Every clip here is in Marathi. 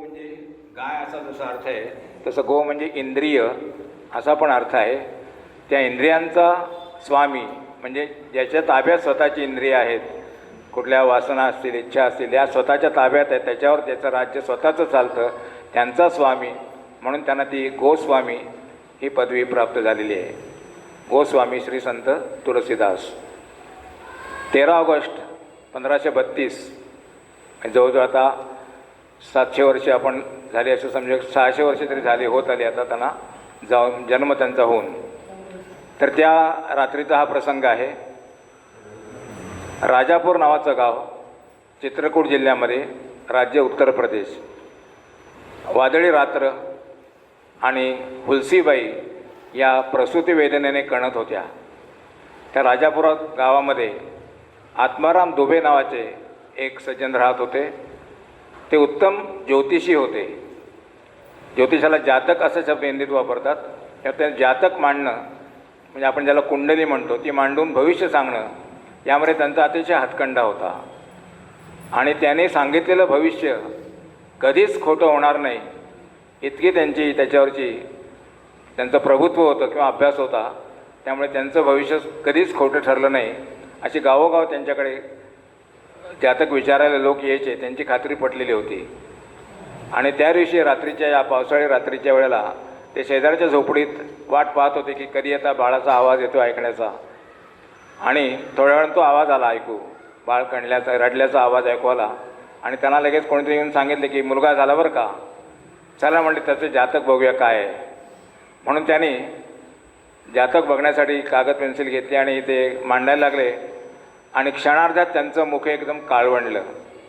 म्हणजे गाय असा जसा अर्थ आहे तसं गो म्हणजे इंद्रिय असा पण अर्थ आहे. त्या इंद्रियांचा स्वामी म्हणजे ज्याच्या ताब्यात स्वतःची इंद्रिय आहेत, कुठल्या वासना असतील, इच्छा असतील, या स्वतःच्या ताब्यात आहेत, त्याच्यावर त्याचं राज्य स्वतःचं चालतं, त्यांचा स्वामी म्हणून त्यांना ती गोस्वामी ही पदवी प्राप्त झालेली आहे. गोस्वामी श्री संत तुलसीदास. 13 ऑगस्ट 1532 जवळजवळ आता 700 वर्षे आपण झाली असं समजा, 600 वर्षे तरी झाली होत आली आता त्यांना जाऊन जन्म त्यांचा होऊन. तर त्या रात्रीचा हा प्रसंग आहे. राजापूर नावाचं गाव चित्रकूट जिल्ह्यामध्ये, राज्य उत्तर प्रदेश. वादळी रात्र आणि हुलसीबाई या प्रसूती वेदनेने कणत होत्या. त्या राजापूर गावामध्ये आत्माराम दुबे नावाचे एक सज्जन राहत होते. ते उत्तम ज्योतिषी होते. ज्योतिषाला जातक असं शब्द हिंदीत वापरतात. त्या जातक मांडणं म्हणजे आपण ज्याला कुंडली म्हणतो ती मांडून भविष्य सांगणं यामध्ये त्यांचा अतिशय हातखंडा होता. आणि त्याने सांगितलेलं भविष्य कधीच खोटं होणार नाही इतकी त्याच्यावरची त्यांचं प्रभुत्व होतं किंवा अभ्यास होता. त्यामुळे त्यांचं भविष्य कधीच खोटं ठरलं नाही अशी गावोगाव त्यांच्याकडे जातक विचारायला लोक यायचे, त्यांची खात्री पटलेली होती. आणि त्या दिवशी रात्रीच्या, या पावसाळी रात्रीच्या वेळेला ते शेजारच्या झोपडीत वाट पाहत होते की कधी आता बाळाचा आवाज येतो ऐकण्याचा. आणि थोड्या वेळानं तो आवाज आला ऐकू, बाळ कणल्याचा रडल्याचा आवाज ऐकू आला. आणि त्यांना लगेच कोणीतरी येऊन सांगितले की मुलगा झाला बरं का. चला म्हणले त्याचे जातक बघूया काय आहे. म्हणून त्यांनी जातक बघण्यासाठी कागद पेन्सिल घेतली आणि ते मांडायला लागले. आणि क्षणार्धात त्यांचं मुख एकदम काळवंडलं,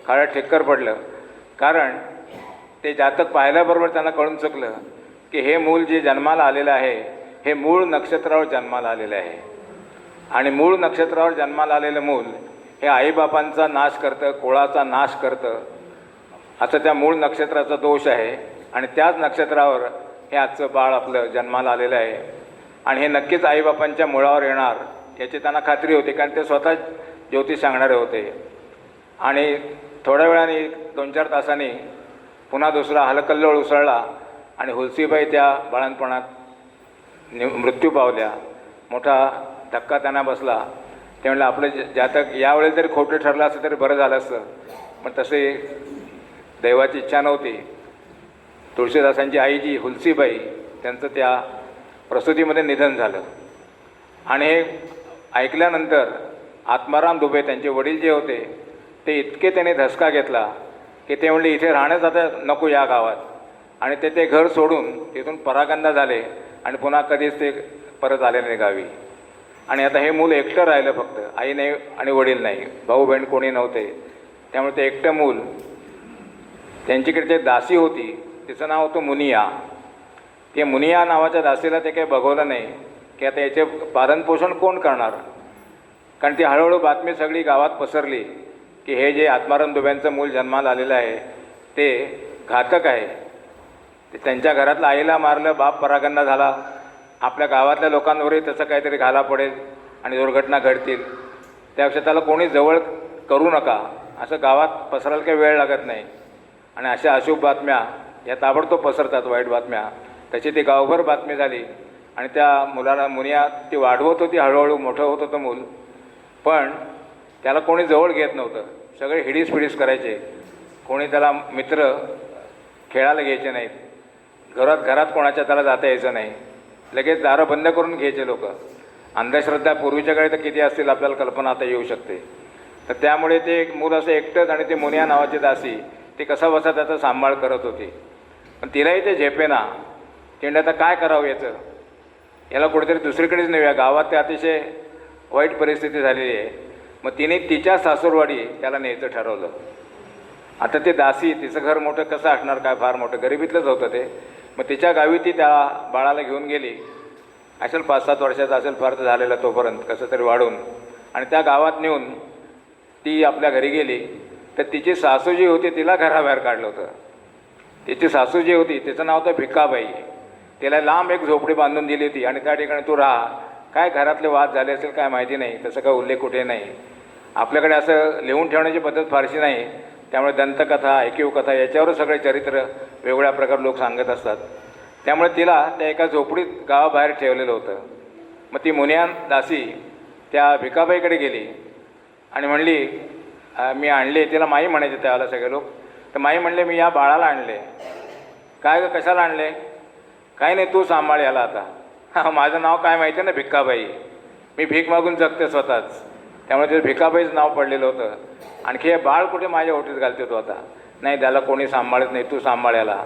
काळं ठिक्कर पडलं. कारण ते जातक पाहिल्याबरोबर त्यांना कळून चुकलं की हे मूल जे जन्माला आलेलं आहे हे मूळ नक्षत्रावर जन्माला आलेलं आहे. आणि मूळ नक्षत्रावर जन्माला आलेलं मूल हे आईबापांचा नाश करतं, कुळाचा नाश करतं, असं त्या मूळ नक्षत्राचा दोष आहे. आणि त्याच नक्षत्रावर हे आजचं बाळ आपलं जन्माला आलेलं आहे. आणि हे नक्कीच आईबापांच्या मुळावर येणार याची त्यांना खात्री होती, कारण ते स्वतः ज्योतिष सांगणारे होते. आणि थोड्या वेळाने 2-4 तासांनी पुन्हा दुसरा हलकल्लोळ उसळला आणि हुलसीबाई त्या बाळंतपणात मृत्यू पावल्या. मोठा धक्का त्यांना बसला. ते म्हणलं आपलं जातक यावेळेला तरी खोटं ठरलं असं तरी बरं झालं असतं. पण तसे दैवाची इच्छा नव्हती. तुळशीदासांची आई जी हुलसीबाई त्यांचं त्या प्रसूतीमध्ये निधन झालं. आणि हे ऐकल्यानंतर आत्माराम दुबे त्यांचे वडील जे होते ते इतके त्याने धसका घेतला की ते म्हणले इथे राहणंच आता नको या गावात. आणि ते घर सोडून तिथून परागंदा झाले आणि पुन्हा कधीच ते परत आले नाही गावी. आणि आता हे मूल एकटं राहिलं, फक्त आई नाही आणि वडील नाही, भाऊ बहीण कोणी नव्हते. त्यामुळे ते एकटं मूल. त्यांच्याकडे ते दासी होती, तिचं नाव होतं मुनिया. ते मुनिया नावाच्या दासीला ते काही बघवलं नाही की आता याचे पालनपोषण कोण करणार. कारण ती हळूहळू बातमी सगळी गावात पसरली की हे जे आत्माराम दुब्यांचं मूल जन्माला आलेलं आहे ते घातक आहे. ते त्यांच्या घरातल्या आईला मारलं, बाप परागंदा झाला, आपल्या गावातल्या लोकांवरही तसं काहीतरी घाला पडेल आणि दुर्घटना घडतील. त्यापेक्षा त्याला कोणी जवळ करू नका असं गावात पसरायला काही वेळ लागत नाही. आणि अशा अशुभ बातम्या या ताबडतोब पसरतात, वाईट बातम्या. त्याची ती गावभर बातमी झाली. आणि त्या मुलाला मुनिया ती वाढवत होती, हळूहळू मोठं होत होतं मूल. पण त्याला कोणी जवळ घेत नव्हतं. सगळे हिडीस फिडीस करायचे. कोणी त्याला मित्र खेळायला घ्यायचे नाहीत. घरात कोणाच्या त्याला जाता यायचं नाही. लगेच दारं बंद करून घ्यायचे लोक. अंधश्रद्धा पूर्वीच्या काळी तर किती असतील आपल्याला कल्पना आता येऊ शकते. तर त्यामुळे ते एक मूल असं एकटंच. आणि ते मुनिया नावाची दासी ती कसा बसा त्याचा सांभाळ करत होती. पण तिलाही ते झेपेना. ती म्हणजे आता काय करावं याला कुठेतरी दुसरीकडेच नेऊया, गावात ते अतिशय वाईट परिस्थिती झालेली आहे. मग तिने तिच्या सासूरवाडी त्याला न्यायचं ठरवलं. आता ते दासी, तिचं घर मोठं कसं असणार, काय फार मोठं गरिबीतलंच होतं ते. मग तिच्या गावी ती त्या बाळाला घेऊन गेली. असेल 5-7 वर्षाचा असेल फार तर झालेला तोपर्यंत, कसं तरी वाढून. आणि त्या गावात नेऊन ती आपल्या घरी गेली. तर तिची सासू जी होती तिला घराबाहेर काढलं होतं. तिची सासू जी होती तिचं नाव होतं भिक्काबाई. तिला लांब एक झोपडी बांधून दिली होती आणि त्या ठिकाणी तू राहा. काय घरातले वाद झाले असेल काय माहिती नाही, तसं काय उल्लेख कुठे नाही. आपल्याकडे असं लिहून ठेवण्याची पद्धत फारशी नाही. त्यामुळे दंतकथा, ऐकीव कथा याच्यावर सगळे चरित्र वेगवेगळ्या प्रकारे लोक सांगत असतात. त्यामुळे तिला त्या एका झोपडीत गावाबाहेर ठेवलेलं होतं. मग ती मुनिया दासी त्या भिकाबाईकडे गेली आणि म्हणली, मी आणले. तिला माई म्हणायचे त्यावेळेला सगळे लोक. तर माई म्हणले, मी या बाळाला आणले. काय गं, कशाला आणले? काही नाही, तू सांभाळ याला आता. हां, माझं नाव काय माहिती आहे ना, भिक्काबाई. मी भीक मागून जगते स्वतःच. त्यामुळे ते भिकाबाईच नाव पडलेलं होतं. आणखी हे बाळ कुठे माझ्या ओटीत घालते तो आता? नाही, त्याला कोणी सांभाळत नाही, तू सांभाळ याला.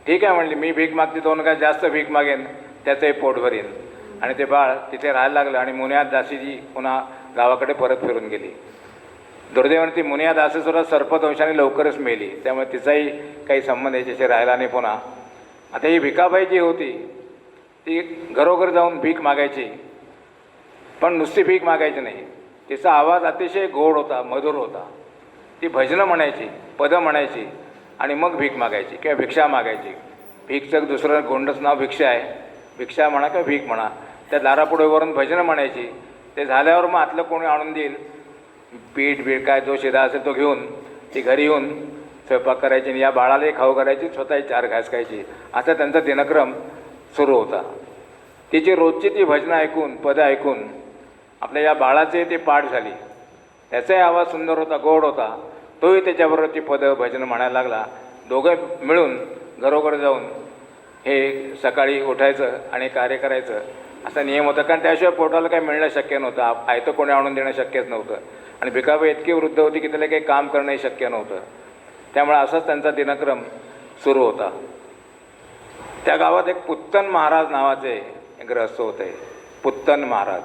ठीक आहे म्हणली, मी भीक मागते, दोन काय जास्त भीक मागेन, त्याचंही पोट भरीन. आणि ते बाळ तिथे राहायला लागलं आणि मुनिया दासीजी पुन्हा गावाकडे परत फिरून गेली. दुर्दैवाने ती मुनिया दासीसुद्धा सर्पदंशाने लवकरच मेली. त्यामुळे तिचाही काही संबंध याच्याशी राहिला नाही पुन्हा. आता ही भिकाबाई जी होती ती घरोघर जाऊन भीक मागायची, पण नुसती भीक मागायची नाही. तिचा आवाज अतिशय गोड होता, मधुर होता. ती भजनं म्हणायची, पदं म्हणायची आणि मग भीक मागायची किंवा भिक्षा मागायची. भीकचं दुसरं गोंडच नाव भिक्षा आहे. भिक्षा म्हणा किंवा भीक म्हणा. त्या दारापुढेवरून भजनं म्हणायची. ते झाल्यावर मग आतलं कोणी आणून देईल पीठ बीठ काय जो शिदा असेल तो घेऊन ती घरी येऊन स्वयंपाक करायची आणि या बाळालाही खाऊ करायची, स्वतःही 4 घास खायची. असा त्यांचा दिनक्रम सुरू होता. तिची रोजची ती भजनं ऐकून, पदं ऐकून आपल्या या बाळाचे ती पाठ झाली. त्याचाही आवाज सुंदर होता, गोड होता. तोही त्याच्याबरोबर ती पदं भजनं म्हणायला लागला. दोघं मिळून घरोघर जाऊन हे सकाळी उठायचं आणि कार्य करायचं असा नियम होता. कारण त्याशिवाय पोटाला काही मिळणं शक्य नव्हतं. आयतं कोणी आणून देणं शक्यच नव्हतं. आणि भिकाबाई इतकी वृद्ध होती की त्याला काही काम करणंही शक्य नव्हतं. त्यामुळे असाच त्यांचा दिनक्रम सुरू होता. त्या गावात एक पुत्तन महाराज नावाचे एक गृहस्थ होते. पुत्तन महाराज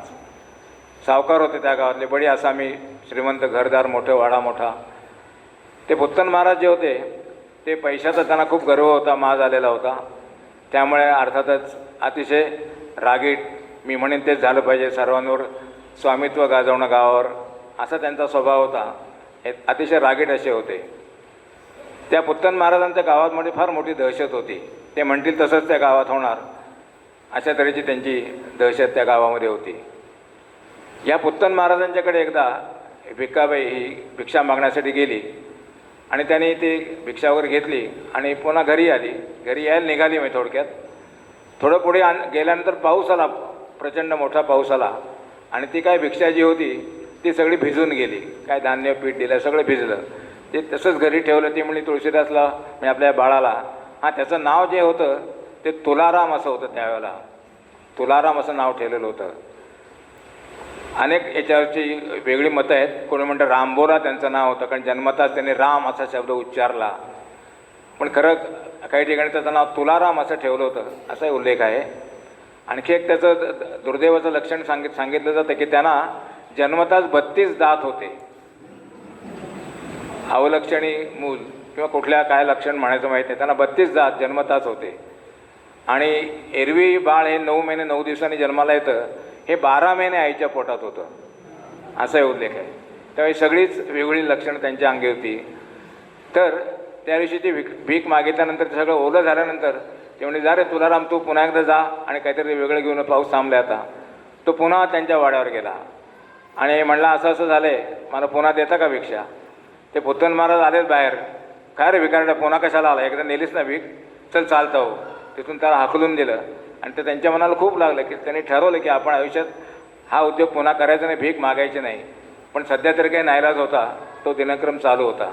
सावकार होते त्या गावातले, बडी आसामी श्रीमंत, घरदार मोठे, वाडा मोठा. ते पुत्तन महाराज जे होते ते पैशाचा त्यांना खूप गर्व होता, माज आलेला होता. त्यामुळे अर्थातच अतिशय रागीट, मी म्हणेन तेच झालं पाहिजे, सर्वांवर स्वामित्व गाजवणं गावावर, असा त्यांचा स्वभाव होता. हे अतिशय रागीट असे होते. त्या पुत्तन महाराजांच्या गावामध्ये फार मोठी दहशत होती. ते म्हणतील तसंच त्या गावात होणार, अशा तऱ्हेची त्यांची दहशत त्या गावामध्ये होती. या पुत्तन महाराजांच्याकडे एकदा भिक्काबाई ही भिक्षा मागण्यासाठी गेली आणि त्याने ती भिक्षा वगैरे घेतली आणि पुन्हा घरी आली. घरी यायला निघाली. मी थोडक्यात थोडं पुढे गेल्यानंतर पाऊस आला, प्रचंड मोठा पाऊस आला आणि ती काय भिक्षा जी होती ती सगळी भिजून गेली. काय धान्य पीठ दिलं सगळं भिजलं. ते तसंच घरी ठेवलं. ती म्हणली तुळशीदासला, मी आपल्या बाळाला, हां त्याचं नाव जे होतं ते तुलाराम असं होतं. त्यावेळेला तुलाराम असं नाव ठेवलेलं होतं. अनेक याच्यावरची वेगळी मतं आहेत. कोणी म्हणतं रामबोरा त्यांचं नाव होतं, कारण जन्मताच त्यांनी राम असा शब्द उच्चारला. पण खरं काही ठिकाणी त्याचं नाव तुलाराम असं ठेवलं होतं, असाही उल्लेख आहे. आणखी एक त्याचं दुर्दैवाचं लक्षण सांगितलं जातं की त्यांना जन्मताच 32 दात होते. अवलक्षणी मूल किंवा कुठल्या काय लक्षण म्हणायचं माहीत नाही, त्यांना 32 दात जन्मताच होते. आणि एरवी बाळ हे 9 महिने 9 दिवसांनी जन्माला येतं, हे 12 महिने आईच्या पोटात होतं, असाही उल्लेख आहे. त्यावेळी सगळीच वेगळी लक्षणं त्यांच्या अंगी होती. तर त्या दिवशी ती भीक मागितल्यानंतर ते सगळं ओलं झाल्यानंतर ते म्हणजे जा रे तुलाराम, तू पुन्हा एकदा जा आणि काहीतरी वेगळं घेऊन, पाऊस थांबला आता. तो पुन्हा त्यांच्या वाड्यावर गेला आणि म्हणला असं असं झालं आहे, मला पुन्हा देता का भिक्षा? ते पुत्तन महाराज आलेच बाहेर. काय रे भिकारड्या, पुन्हा कशाला आला? एकदा नेलीस ना भीक, चल चालतं हो. तिथून त्याला हाकलून दिलं आणि ते त्यांच्या मनाला खूप लागलं की त्यांनी ठरवलं की आपण आयुष्यात हा उद्योग पुन्हा करायचा नाही, भीक मागायची नाही. पण सध्या तरी काही नाईलाज होता, तो दिनक्रम चालू होता.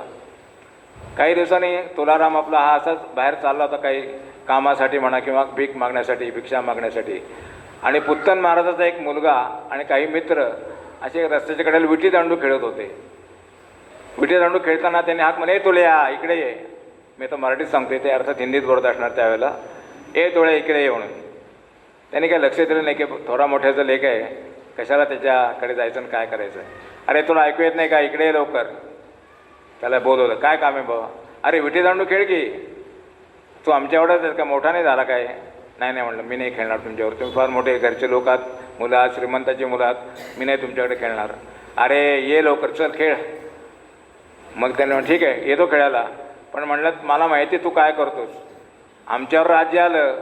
काही दिवसांनी तुलाराम आपला हा असाच बाहेर चालला होता, काही कामासाठी म्हणा किंवा भीक मागण्यासाठी, भिक्षा मागण्यासाठी. आणि पुत्तन महाराजाचा एक मुलगा आणि काही मित्र असे रस्त्याच्या कडेला विटी दांडू खेळत होते. विटी दांडू खेळताना त्यांनी हाक म्हणे, ए तुळ्या इकडे ये. मी तर मराठीत सांगते, ते अर्थात हिंदीत बोलत असणार त्यावेळेला. ए तुळ्या इकडे ये म्हणून. त्यांनी काय लक्ष दिलं नाही की थोडा मोठ्याचं लेख आहे, कशाला त्याच्याकडे जायचं आणि काय करायचं. अरे तुला ऐकू येत नाही का, इकडे ये लवकर. त्याला बोलवलं, काय काम आहे बाबा? अरे विटी दांडू खेळ की, तू आमच्या एवढाच आहे का, मोठा नाही झाला काय? नाही नाही म्हणलं, मी नाही खेळणार तुमच्यावर, तुम्ही फार मोठे घरचे लोक आहात, मुलं आहात, श्रीमंताची मुलं आहात, मी नाही तुमच्याकडे खेळणार. अरे ये लवकर, चल खेळ. मग त्याने म्हणलं ठीक आहे येतो खेळायला, पण म्हणलं मला माहिती तू काय करतोस, आमच्यावर राज्य आलं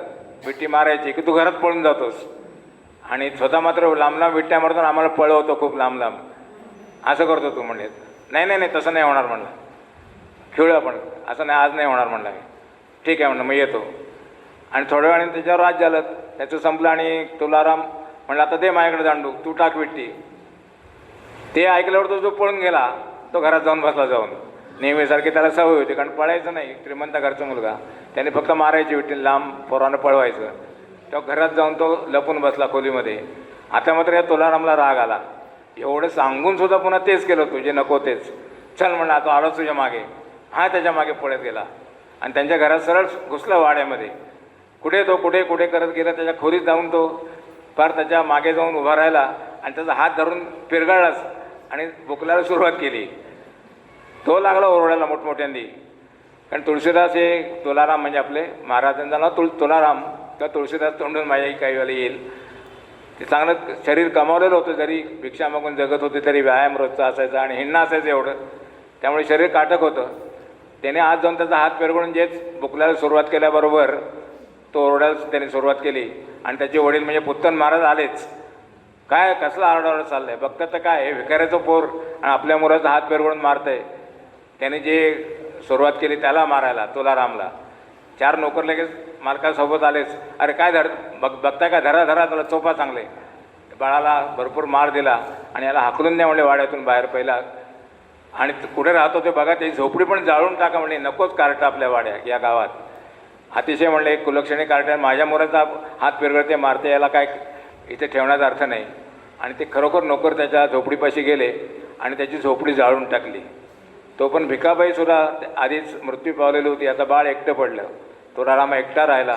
विट्टी मारायची की तू घरात पळून जातोस आणि स्वतः मात्र लांब लांब विट्ट्या मारतो आम्हाला पळवतो खूप लांब लांब, असं करतो तू. म्हणले नाही नाही नाही तसं नाही होणार म्हणलं. खेळू आपण, असं नाही आज नाही होणार म्हणलं मी. ठीक आहे म्हणलं, मग येतो. आणि थोड्या वेळाने त्याच्यावर राज झालं, त्याचं संपलं. आणि तुलाराम म्हणलं आता दे माझ्याकडे दांडू, तू टाक विट्टी. ते ऐकल्यावर तो जो पळून गेला तो घरात जाऊन बसला. जाऊन नेहमीसारखी त्याला सवय होती, कारण पळायचं नाही, श्रीमंत घरचा मुलगा, त्याने फक्त मारायची विट्टी, लांब पोरानं पळवायचं. तेव्हा घरात जाऊन तो लपून बसला खोलीमध्ये. आता मात्र या तुलारामला राग आला, एवढं सांगून सुद्धा पुन्हा तेच केलं तुझे नको तेच. चल म्हणला, तो आलोच तुझ्या मागे. हा त्याच्या मागे पळत गेला आणि त्यांच्या घरात सरळ घुसला वाड्यामध्ये. कुठे तो कुठे कुठे करत गेला, त्याच्या खोलीत जाऊन तो फार त्याच्या मागे जाऊन उभा राहिला आणि त्याचा हात धरून पिरगाळलाच आणि बुकलायला सुरुवात केली. तो लागला ओरडायला मोठमोठ्यांनी, कारण तुळशीदास हे तुलाराम म्हणजे आपले महाराजांचं नाव तुलाराम किंवा तुळशीदास तोंडून माझ्याही काही वेळेला येईल. ते चांगलं शरीर कमावलेलं होतं, जरी भिक्षा मागून जगत होते तरी व्यायाम रोजचा असायचा आणि हिंडणं असायचं एवढं, त्यामुळे शरीर काटक होतं. त्याने आज जाऊन त्याचा हात पेरगळून जेच बुकलायला सुरुवात केल्याबरोबर तो ओरडायला त्याने सुरुवात केली. आणि त्याचे वडील म्हणजे पुत्तन महाराज आलेच. काय कसला आरडाओरडा चाललं आहे, बघतात तर काय हे भिकाऱ्याचं पोर आणि आपल्या मुलाचा हात पेरगळून मारतं आहे. त्याने जे सुरुवात केली त्याला मारायला, तुलारामला. 4 नोकर लगेच मालकासोबत आलेच. अरे काय बघताय का, धरा धरा त्याला चोपा चांगले. बाळाला भरपूर मार दिला आणि याला हाकलून द्या म्हणले वाड्यातून बाहेर पहिला. आणि कुठे राहतो ते बघा, त्याची झोपडी पण जाळून टाका म्हणले, नकोच कार्ट आपल्या वाड्या या गावात. अतिशय म्हणले कुलक्षणी कार्ट, माझ्या मुलाचा हात पिरगळते मारते, याला काय इथे ठेवण्याचा अर्थ नाही. आणि ते खरोखर नोकर त्याच्या झोपडीपाशी गेले आणि त्याची झोपडी जाळून टाकली. तो पण भिकाबाईसुद्धा आधीच मृत्यू पावलेली होती. आता बाळ एकटं पडलं, तुलाराम एकटा राहिला.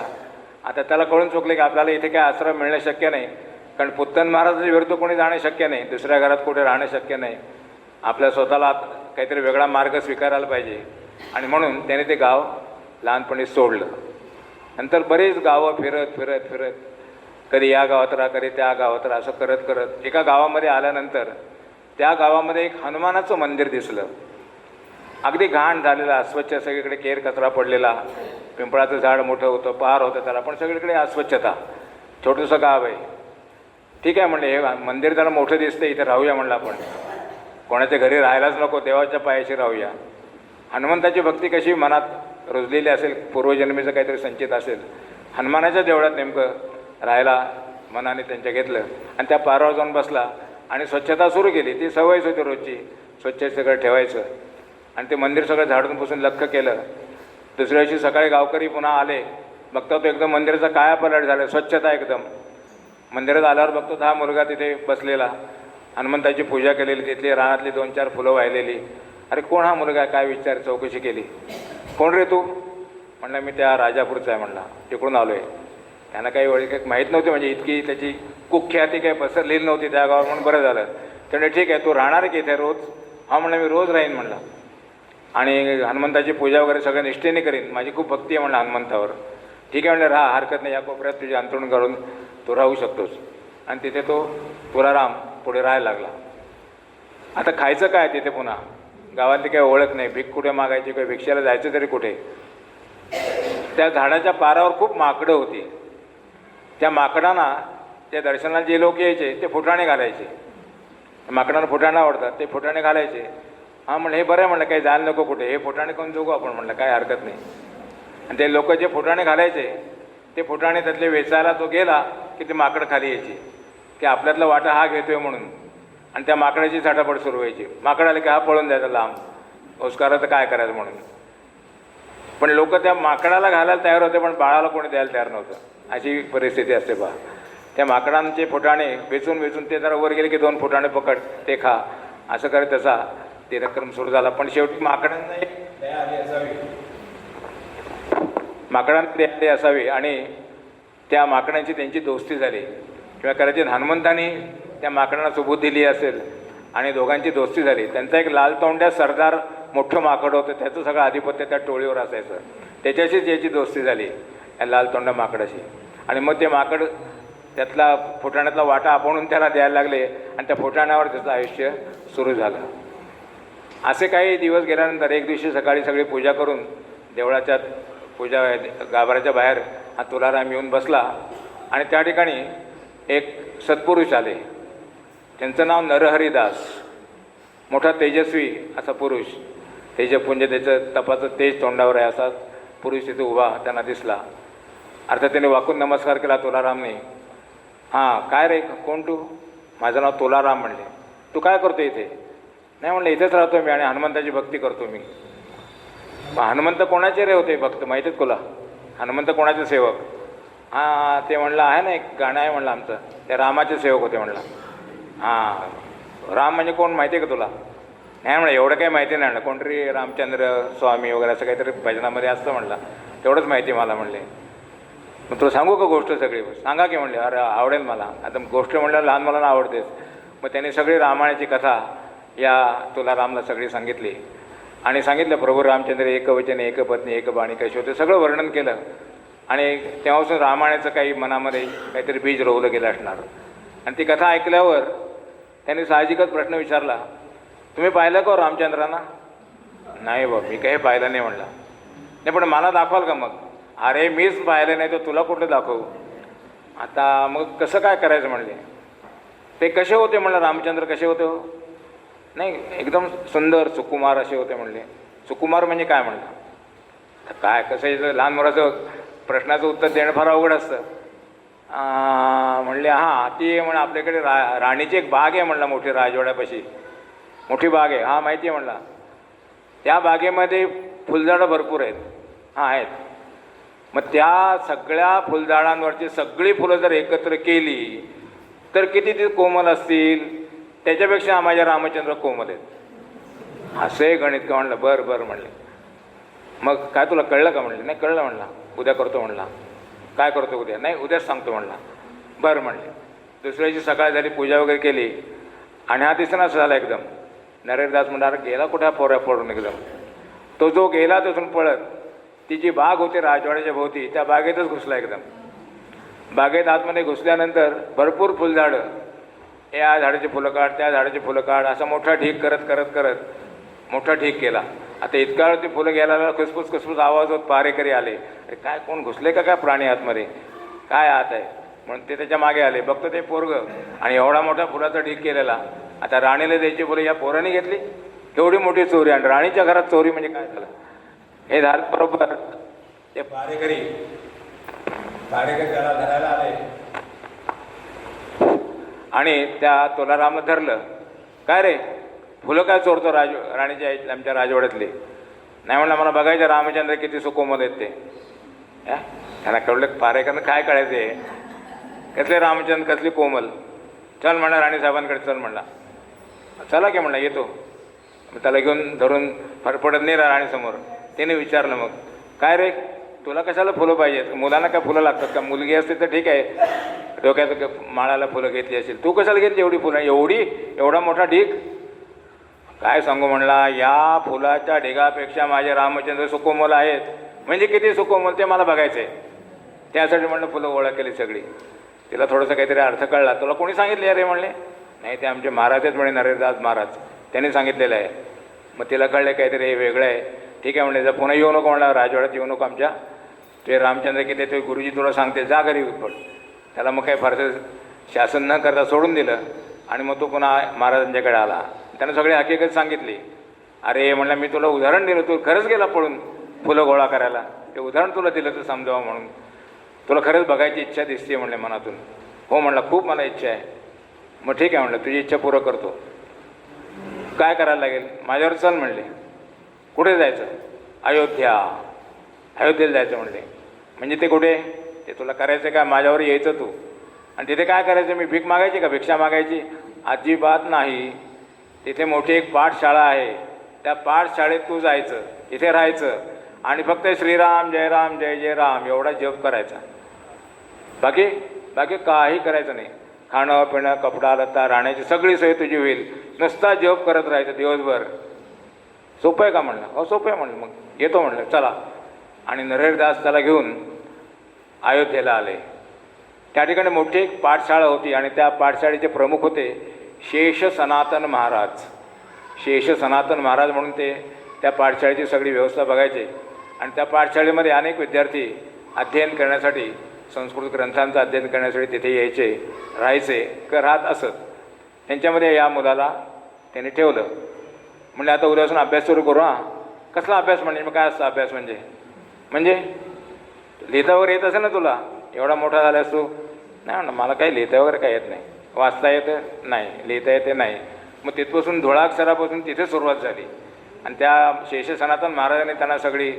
आता त्याला कळून चुकले की आपल्याला इथे काय आश्रम मिळणं शक्य नाही, कारण पुत्तन महाराजाच्या विरुद्ध कोणी जाणं शक्य नाही, दुसऱ्या घरात कुठे राहणं शक्य नाही. आपल्या स्वतःला काहीतरी वेगळा मार्ग स्वीकारायला पाहिजे. आणि म्हणून त्याने ते गाव लहानपणी सोडलं. नंतर बरेच गावं फिरत फिरत फिरत, कधी या गावात राहा कधी त्या गावात राहा, असं करत करत एका गावामध्ये आल्यानंतर त्या गावामध्ये एक हनुमानाचं मंदिर दिसलं. अगदी घाण झालेलं, अस्वच्छ, सगळीकडे केर कचरा पडलेला. पिंपळाचं झाड मोठं होतं, पार होतं त्याला, पण सगळीकडे अस्वच्छता. छोटंसं गाव आहे. ठीक आहे म्हणले, हे मंदिर त्याला मोठं दिसतं, इथे राहूया म्हणलं आपण. कोणाच्या घरी राहायलाच नको, देवाच्या पायाशी राहूया. हनुमंताची भक्ती कशी मनात रुजलेली असेल, पूर्वजन्मीचं काहीतरी संचित असेल. हनुमानाच्या देवळात नेमकं राहायला मनाने त्यांच्या घेतलं आणि त्या पारावर जाऊन बसला आणि स्वच्छता सुरू केली. ती सवयच होती रोजची, स्वच्छ सगळं ठेवायचं. आणि ते मंदिर सगळं झाडून पुसून लख्ख केलं. दुसऱ्या दिवशी सकाळी गावकरी पुन्हा आले, बघता तो एकदम मंदिराचा कायापालट झाला, स्वच्छता एकदम. मंदिरात आल्यावर बघतो हा मुलगा तिथे बसलेला, हनुमंताची पूजा केलेली, तिथली रानातली 2-4 फुलं वाहिलेली. अरे कोण हा मुलगा, काय विचार चौकशी केली. कोण रे तू म्हणलं, मी त्या राजापूरचा आहे म्हणला, तिकडून आलो आहे. त्यांना काही वळी काही माहीत नव्हती, म्हणजे इतकी त्याची कुख्याती काही पसरलेली नव्हती त्या गावावर, म्हणून बरं झालं. त्यामुळे ठीक आहे, तू राहणार की इथे रोज. हा म्हणलं मी रोज राहीन म्हणला, आणि हनुमंताची पूजा वगैरे सगळ्या निष्ठेने करीन, माझी खूप भक्ती आहे म्हणलं हनुमंतावर. ठीक आहे म्हणलं, राहा, हरकत नाही, या कोपऱ्यात तुझे अंतरुण करून तू राहू शकतोस. आणि तिथे तो तुलाराम पुढे राहायला लागला. आता खायचं काय तिथे, पुन्हा गावातली काही ओळख नाही, भीक कुठे मागायची, काही भिक्षाला जायचं तरी कुठे. त्या झाडाच्या पारावर खूप माकडं होती. त्या माकडांना त्या दर्शनाला जे लोक यायचे ते फुटाणे घालायचे. माकडांना फुटाणे आवडतात, ते फुटाणे घालायचे. हां म्हणलं, हे बरं आहे म्हणलं, काही जायला नको कुठे, हे फुटाणे कोण जगू आपण म्हणलं, काय हरकत नाही. आणि ते लोक जे फुटाणे घालायचे ते फुटाणे त्यातले वेचायला तो गेला की ते माकडं खाली यायची, की आपल्यातला वाटा हा घेतोय म्हणून. आणि त्या माकडाची झटापट सुरू व्हायची. माकड आले की हा पळून जायचा लांब, ओस्काराचं काय करायचं म्हणून. पण लोक त्या माकडाला घालायला तयार होते, पण बाळाला कोणी द्यायला तयार नव्हतं. अशी परिस्थिती असते बा. त्या माकडांचे फुटाणे वेचून वेचून ते जरा वर गेले की 2 फुटाणे पकड, ते खा, असं करत त्याचा ते रक्कम सुरू झाला. पण शेवटी माकडांना एक दया आली असावी, माकडांना दया आली असावी आणि त्या माकडांची त्यांची दोस्ती झाली, किंवा कदाचित हनुमंतांनी त्या माकडांना सुबूत दिली असेल आणि दोघांची दोस्ती झाली. त्यांचा एक लाल तोंड्या सरदार मोठं माकड होतं, त्याचं सगळं आधिपत्य त्या टोळीवर असायचं. त्याच्याशीच याची दोस्ती झाली, या लाल तोंड्या माकडाशी. आणि मग ते माकड त्यातला फुटाण्यातला वाटा आपणून त्याला द्यायला लागले आणि त्या फुटाण्यावर त्याचं आयुष्य सुरू झालं. असे काही दिवस गेल्यानंतर एक दिवशी सकाळी सगळी पूजा करून देवळाच्या पूजा गाभाऱ्याच्या बाहेर हा तुलाराम येऊन बसला. आणि त्या ठिकाणी एक सत्पुरुष आले, त्यांचं नाव नरहरिदास, मोठा तेजस्वी असा पुरुष. तेजपुंज त्याचं तपाचं तेज तोंडावर आहे असा पुरुष तिथे उभा त्यांना दिसला. अर्थात त्याने वाकून नमस्कार केला तुलारामने. हां, काय रे, कोण तू? माझं नाव तुलाराम म्हणले. तू काय करतो इथे? नाही म्हणलं, इथेच राहतो मी आणि हनुमंताची भक्ती करतो मी. हनुमंत कोणाचे रे होते भक्त, माहिती आहेत तुला? हनुमंत कोणाचे सेवक? हां, ते म्हणलं आहे ना, एक गाणं आहे म्हणलं आमचं, ते रामाचे सेवक होते म्हणलं. हां, राम म्हणजे कोण माहिती आहे का तुला? नाही म्हणलं, एवढं काही माहिती नाही म्हणलं, कोणतरी रामचंद्र स्वामी वगैरे असं काहीतरी भजनामध्ये असतं म्हणलं, तेवढंच माहिती मला म्हणले. मग तुला सांगू का गोष्ट सगळी? सांगा की म्हणले. अरे आवडेल मला, आता गोष्ट म्हणल्यावर लहान मुलांना आवडतेच. मग त्यांनी सगळी रामायणाची कथा या तुलारामला सगळी सांगितली आणि सांगितलं प्रभू रामचंद्र एकवचन एकपत्नी एकबाणी कशी होते सगळं वर्णन केलं. आणि तेव्हापासून रामायणाचं काही मनामध्ये काहीतरी बीज रोवलं गेलं असणार. आणि ती कथा ऐकल्यावर त्यांनी साहजिकच प्रश्न विचारला, तुम्ही पाहिलं का रामचंद्रांना? नाही बा, मी काही पाहिलं नाही म्हणलं. नाही पण मला दाखवाल का? मग अरे मीच पाहिलं नाही तर तुला कुठलं दाखवू? आता मग कसं काय करायचं म्हणले. ते कसे होते म्हणलं, रामचंद्र कसे होते हो? नाही, एकदम सुंदर सुकुमार असे होते म्हणले. सुकुमार म्हणजे काय म्हणलं? तर काय कसं याचं लहान मुलाचं प्रश्नाचं उत्तर देणं फार अवघड असतं. म्हणले हां, ती म्हणे आपल्याकडे राणीची एक बाग आहे म्हणलं, मोठी राजवाड्यापाशी मोठी बाग आहे. हां माहिती आहे म्हणला. त्या बागेमध्ये फुलझाडं भरपूर आहेत. हां आहेत. मग त्या सगळ्या फुलझाडांवरची सगळी फुलं जर एकत्र केली तर किती ती कोमल असतील? त्याच्यापेक्षा माझ्या रामचंद्र कोमल आहेत. असे गणित का म्हणलं? बरं बरं म्हणले. मग काय तुला कळलं का म्हणले? नाही कळलं म्हणला, उद्या करतो म्हणला. काय करतो उद्या? नाही उद्याच सांगतो म्हणला. बरं म्हणले. दुसऱ्या दिवशी सकाळ झाली, पूजा वगैरे केली आणि हा दिसनाच झाला एकदम. नरेशदास म्हणणार गेला कुठे पोऱ्या पडून एकदम. तो जो गेला तिथून पळत, ती जी बाग होती राजवाड्याच्या भोवती त्या बागेतच घुसला एकदम. बागेत आतमध्ये घुसल्यानंतर भरपूर फुलझाडं, या झाडाची फुलं काढ, त्या झाडाची फुलं काढ, असा मोठा ढीक करत करत करत मोठा ढीक केला. आता इतका वेळ ती फुलं घ्यायला खुसफुस खुसफुस आवाज होत पारेकरी आले. अरे काय, कोण घुसले का काय प्राणी आतमध्ये, काय आत आहे म्हणून ते त्याच्या मागे आले. बघतो ते पोरगं आणि एवढा मोठा फुलाचा ढीक केलेला. आता राणीला द्यायची फुलं या पोराने घेतली. एवढी मोठी चोरी, आणि राणीच्या घरात चोरी म्हणजे काय झालं हे झालं. बरोबर ते पारेकरी त्याला धरायला आले आणि त्या तुलारामला धरलं. काय रे, फुलं काय चोरतो राणीच्या आमच्या राजवाड्यातली? नाही म्हणलं, मला बघायचं रामचंद्र किती सुकोमल आहेत ते. त्यांना कळलं पारेकरनं काय कळायचे, कसले रामचंद्र कसली कोमल. चल म्हणा राणी साहेबांकडे चल म्हणला. चला की म्हणला, येतो. मग त्याला घेऊन धरून फरफडत नाही राणीसमोर. तिने विचारलं मग, काय रे तुला कशाला फुलं पाहिजेत? मुलांना काय फुलं लागतात का? मुलगी असते तर ठीक आहे, डोक्यात माळाला फुलं घेतली असेल, तू कशाला घेतली एवढी फुलं? एवढा मोठा ढीक? काय सांगू म्हणला, या फुलाच्या ढिगापेक्षा माझे रामचंद्र सुकोमल आहेत. म्हणजे किती सुकोमल ते मला बघायचं आहे. त्यासाठी म्हणलं फुलं गोळा केली सगळी. तिला थोडंसं काहीतरी अर्थ कळला. तुला कोणी सांगितले अरे म्हणले? नाही ते आमचे महाराज आहेत म्हणे, नरेशदास महाराज, त्यांनी सांगितलेलं आहे. मग तिला कळलं काहीतरी हे वेगळं आहे. ठीक आहे म्हणले, जर पुन्हा येऊ नको म्हणला, राजवाड्यात येऊ नको आमच्या. ते रामचंद्र किती ते गुरुजी तुला सांगते, जा घरी पड. त्याला मग काही फारसं शासन न करता सोडून दिलं आणि मग तो पुन्हा महाराजांच्याकडे आला. त्यानं सगळी हकीकत सांगितली. अरे म्हणलं, मी तुला उदाहरण दिलं, तू खरंच गेला पळून फुलं गोळा करायला. ते उदाहरण तुला दिलं तर समजावं म्हणून. तुला खरंच बघायची इच्छा दिसते म्हणले मनातून. हो म्हणला, खूप मला इच्छा आहे. मग ठीक आहे म्हणलं, तुझी इच्छा पूर्ण करतो. काय करायला लागेल? माझ्यावर चल म्हणले. कुठे जायचं? अयोध्येला जायचं म्हणले. म्हणजे ते कुठे? ते तुला करायचं का? माझ्यावर यायचं तू. आणि तिथे काय करायचं? मी भीक मागायची का? भिक्षा मागायची? अजिबात नाही. तिथे मोठी एक पाठशाळा आहे. त्या पाठशाळेत तू जायचं, तिथे राहायचं आणि फक्त श्रीराम जय राम जय जय राम एवढा जप करायचा. बाकी काही करायचं नाही. खाणं पिणं कपडा लत्ता राहण्याची सगळी सोय तुझी होईल. नुसता जप करत राहायचं दिवसभर. सोपं आहे का म्हणलं? हो सोपं आहे म्हणलं. मग येतो म्हणलं, चला. आणि नरेशदास त्याला घेऊन अयोध्येला आले. त्या ठिकाणी मोठी एक पाठशाळा होती आणि त्या पाठशाळेचे प्रमुख होते शेष सनातन महाराज. शेष सनातन महाराज म्हणून ते त्या पाठशाळेची सगळी व्यवस्था बघायचे. आणि त्या पाठशाळेमध्ये अनेक विद्यार्थी अध्ययन करण्यासाठी, संस्कृत ग्रंथांचं अध्ययन करण्यासाठी तिथे यायचे, राहायचे, राहत असत. त्यांच्यामध्ये या मुलाला त्यांनी ठेवलं. म्हणजे आता उद्यापासून अभ्यास सुरू करू. हां कसला अभ्यास म्हणजे? मग काय असतं अभ्यास म्हणजे लिहिता वगैरे येत असेल ना तुला, एवढा मोठा झालास तू? नाही म्हणलं मला काही लिहिता वगैरे काय येत नाही. वाचता येतं नाही, लिहिता येते नाही. मग तिथपासून धुळाक्षरापासून तिथे सुरुवात झाली आणि त्या शेष सनातन महाराजांनी त्यांना सगळी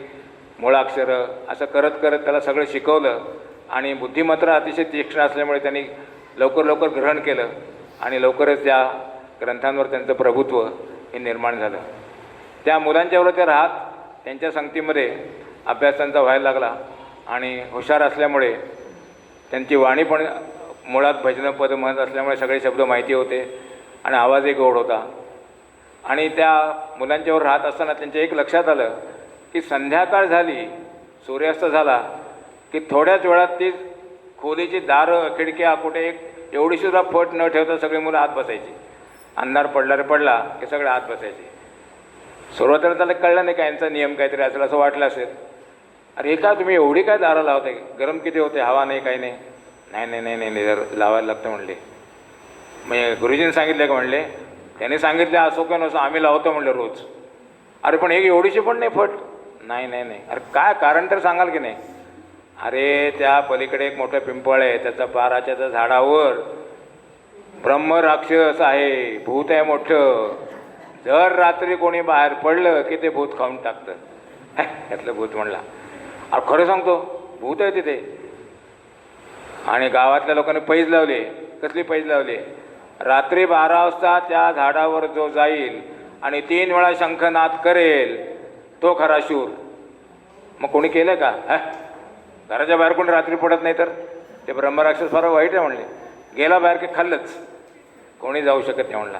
मुळाक्षरं असं करत करत त्याला सगळं शिकवलं आणि बुद्धिमत्ता अतिशय तीक्ष्ण असल्यामुळे त्यांनी लवकर लवकर ग्रहण केलं आणि लवकरच त्या ग्रंथांवर त्यांचं प्रभुत्व हे निर्माण झालं. त्या मुलांच्याबरोबर ते राहत त्यांच्या संगतीमध्ये अभ्यास त्यांचा व्हायला लागला आणि हुशार असल्यामुळे त्यांची वाणी पण मुळात भजनं पद म्हणत असल्यामुळे सगळे शब्द माहिती होते आणि आवाजही गोड होता. आणि त्या मुलांच्यावर राहत असताना त्यांच्या एक लक्षात आलं की संध्याकाळ झाली, सूर्यास्त झाला की थोड्याच वेळात ती खोलीची दारं खिडक्या कुठे एक एवढीसुद्धा फट न ठेवता सगळी मुलं आत बसायची. अंधार पडला की सगळे आत बसायचे. सुरुवातीला त्याला कळलं नाही का यांचा नियम काहीतरी असेल असं वाटलं असेल. अरे का तुम्ही एवढी काय दारं लावते, गरम किती होते, हवा नाही काही नाही. नाही लावायला लागतं म्हणले. म्हणजे गुरुजींनी सांगितले का म्हणले? त्यांनी सांगितले असो का नसो आम्ही लावतो म्हणले रोज. अरे पण एक एवढीशी पण नाही फट. नाही. अरे काय कारण तर सांगाल की नाही? अरे त्या पलीकडे एक मोठं पिंपळ आहे, त्याचा पाराच्या त्या झाडावर ब्रह्मराक्षस आहे, भूत आहे मोठं. जर रात्री कोणी बाहेर पडलं की ते भूत खाऊन टाकतं. त्यातलं भूत म्हणला. अरे खरं सांगतो भूत आहे तिथे. आणि गावातल्या लोकांनी पैज लावले. कसली पैज लावली? रात्री 12 वाजता त्या झाडावर जो जाईल आणि 3 वेळा शंखनाद करेल तो खरा शूर. मग कोणी केलं का? घराच्या बाहेर कोणी रात्री पडत नाही तर ते ब्रह्मराक्षस फार वाईट आहे म्हणले. गेला बाहेर की खाल्लंच, कोणी जाऊ शकत नाही म्हणला.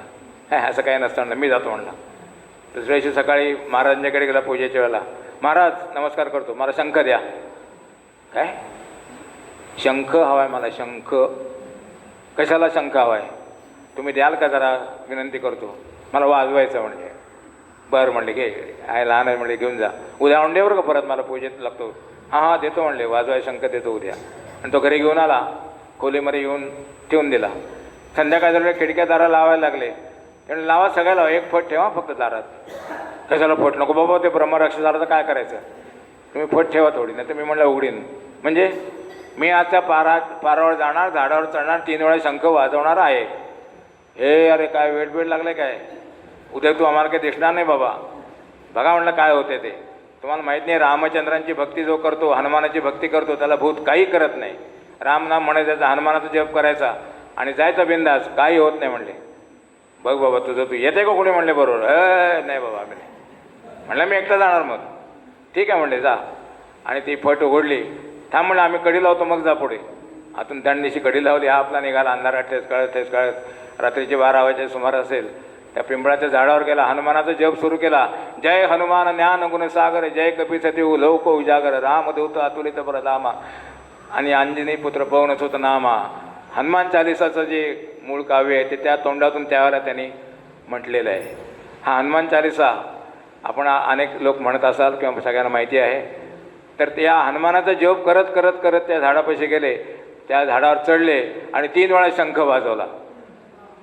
असं काही नसतं म्हणलं, मी जातो म्हणला. दुसऱ्या दिवशी सकाळी महाराजांच्याकडे गेला पूजेच्या वेळेला. महाराज नमस्कार करतो, मला शंख द्या. काय शंख हवा आहे मला? शंख कशाला शंख हवा आहे? तुम्ही द्याल का जरा, विनंती करतो, मला वाजवायचं म्हणजे. बरं म्हणले घे, आहे लहान आहे म्हणले घेऊन जा, उद्या अंडेवर का परत मला पूजेत लागतो. हां देतो म्हणले, वाजवाय शंख देतो उद्या. आणि तो घरी घेऊन आला, खोलीमध्ये येऊन ठेवून दिला. संध्याकाळ झालं खिडक्या दारा लावायला लागले. त्याने लावा सगळ्या लावा, एक फट ठेवा फक्त दारात. कशाला फट? नको बाबा ते ब्रह्मराक्षस आला तर काय करायचं, तुम्ही फट ठेवा थोडी, नाही तर मी म्हणलं उघडीन. म्हणजे मी आज त्या पारावर जाणार, झाडावर चढणार, 3 वेळा शंख वाजवणार आहे. हे अरे काय वेट लागलं काय? उद्या तू आम्हाला काही दिसणार नाही बाबा. बघा म्हणलं काय होते ते. तुम्हाला माहीत नाही, रामचंद्रांची भक्ती जो करतो, हनुमानाची भक्ती करतो, त्याला भूत काही करत नाही. रामनाम म्हणायचा, हनुमानाचा जप करायचा आणि जायचा बिंदास, काही होत नाही म्हणले. बघ बाबा तुझं तू येते का कोणी म्हणले? बरोबर. नाही बाबा आम्ही नाही म्हणलं, मी एकटा जाणार. मग ठीक आहे म्हणले जा. आणि ती फट उघडली. थांब म्हणलं आम्ही कडी लावतो मग जा पुढे. आतून दंडीशी कडी लावली. हा आपला निघाला अंधारात ठेस काळत रात्रीचे 12 वाजेच्या सुमार असेल. त्या पिंपळाच्या झाडावर गेला, हनुमानाचा जप सुरू केला. जय हनुमान ज्ञान गुण सागर, जय कपिसती लौक उजागर, रामदूत अतुलित परधामा आणि अंजनी पुत्र पवन सुत नामा. हनुमान चालिसाचं जे मूळ काव्य आहे ते त्या तोंडातून त्यावेळेला त्यांनी म्हटलेलं आहे. हा हनुमान चालिसा आपण अनेक लोक म्हणत असाल किंवा सगळ्यांना माहिती आहे. तर त्या हनुमानाचा जप करत करत करत त्या झाडापाशी गेले, त्या झाडावर चढले आणि 3 वेळा शंख वाजवला.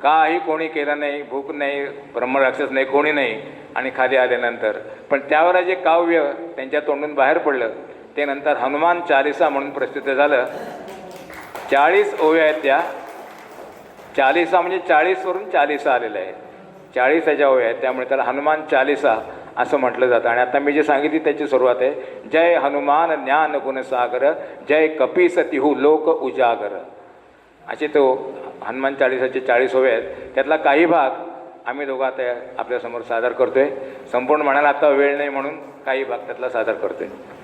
काही कोणी केलं नाही, भूक नाही, ब्रह्मराक्षस नाही, कोणी नाही. आणि खाली आल्यानंतर पण त्यावेळेला जे काव्य त्यांच्या तोंडून बाहेर पडलं ते नंतर हनुमान चालिसा म्हणून प्रसिद्ध झालं. 40 ओव्या आहेत त्या. चालिसा म्हणजे 40 वरून चालिसा आलेलं आहे. 40 ह्याच्या ओव्या आहेत, त्यामुळे त्याला हनुमान चालिसा असं म्हटलं जातं. आणि आता मी जे सांगितली त्याची सुरुवात आहे, जय हनुमान ज्ञान गुणसागर, जय कपिसतिहू लोक उजागर. असे तो हनुमान चालिसाचे 40 ओव्या आहेत. त्यातला काही भाग आम्ही दोघं आता आपल्यासमोर सादर करतो आहे. संपूर्ण म्हणायला आता वेळ नाही म्हणून काही भाग त्यातला सादर करतो आहे.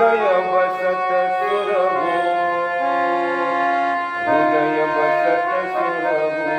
हृदय बसत सुरभू, हृदय बसत सुरभू.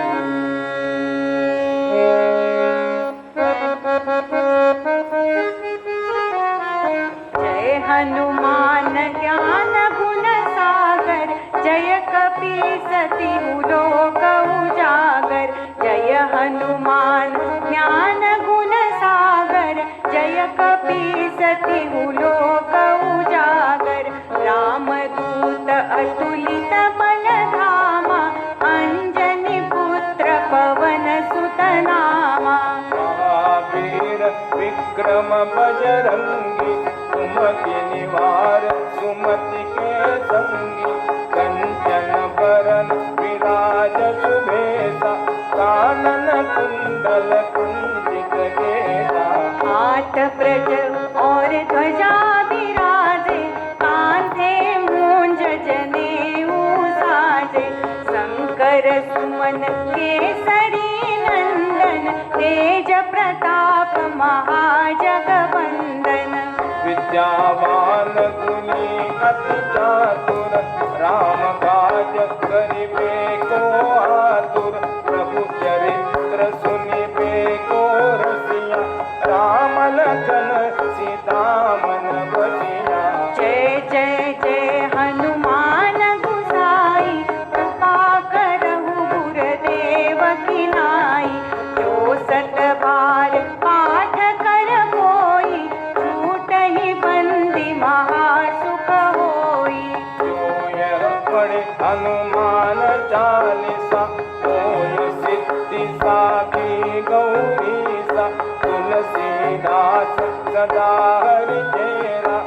जय हनुमान ज्ञान गुण सागर, जय कपीसति लोक उजागर. जय हनुमान ज्ञान गुण सागर, जय कपीसति लोक उजागर. रामदूत अतुलित बल धामा, अंजनी पुत्र पवन सुत नामा. महावीर विक्रम बजरंगी, सुमति निवार सुमति के संगी. कंचन बरन विराज सुबेसा, कानन कुंडल कुंजित केसा. हाथ ब्रज और ध्वजा विराजे, कांधे मूंज जनेऊ साजे. शंकर सुमन केसरी नंदन, तेज प्रताप महाजगवंदन. विद्यावान गुणी अति चातुर, राम काज करिबे को आतुर. प्रभु चरित्र सुनिबे को रसिया, राम लखन सीता मन बसिया. जय जय जय हनुमान गुसाई, कृपा करहु गुरुदेव की नाई. जो सत बार पाठ कर कोई, छूटहि बंदी महासुख होई. जो यह पढ़े हनुमान चालीसा, ओय सिद्धि साखी गौरीसा. तुलसीदास सदा हरि चेरा,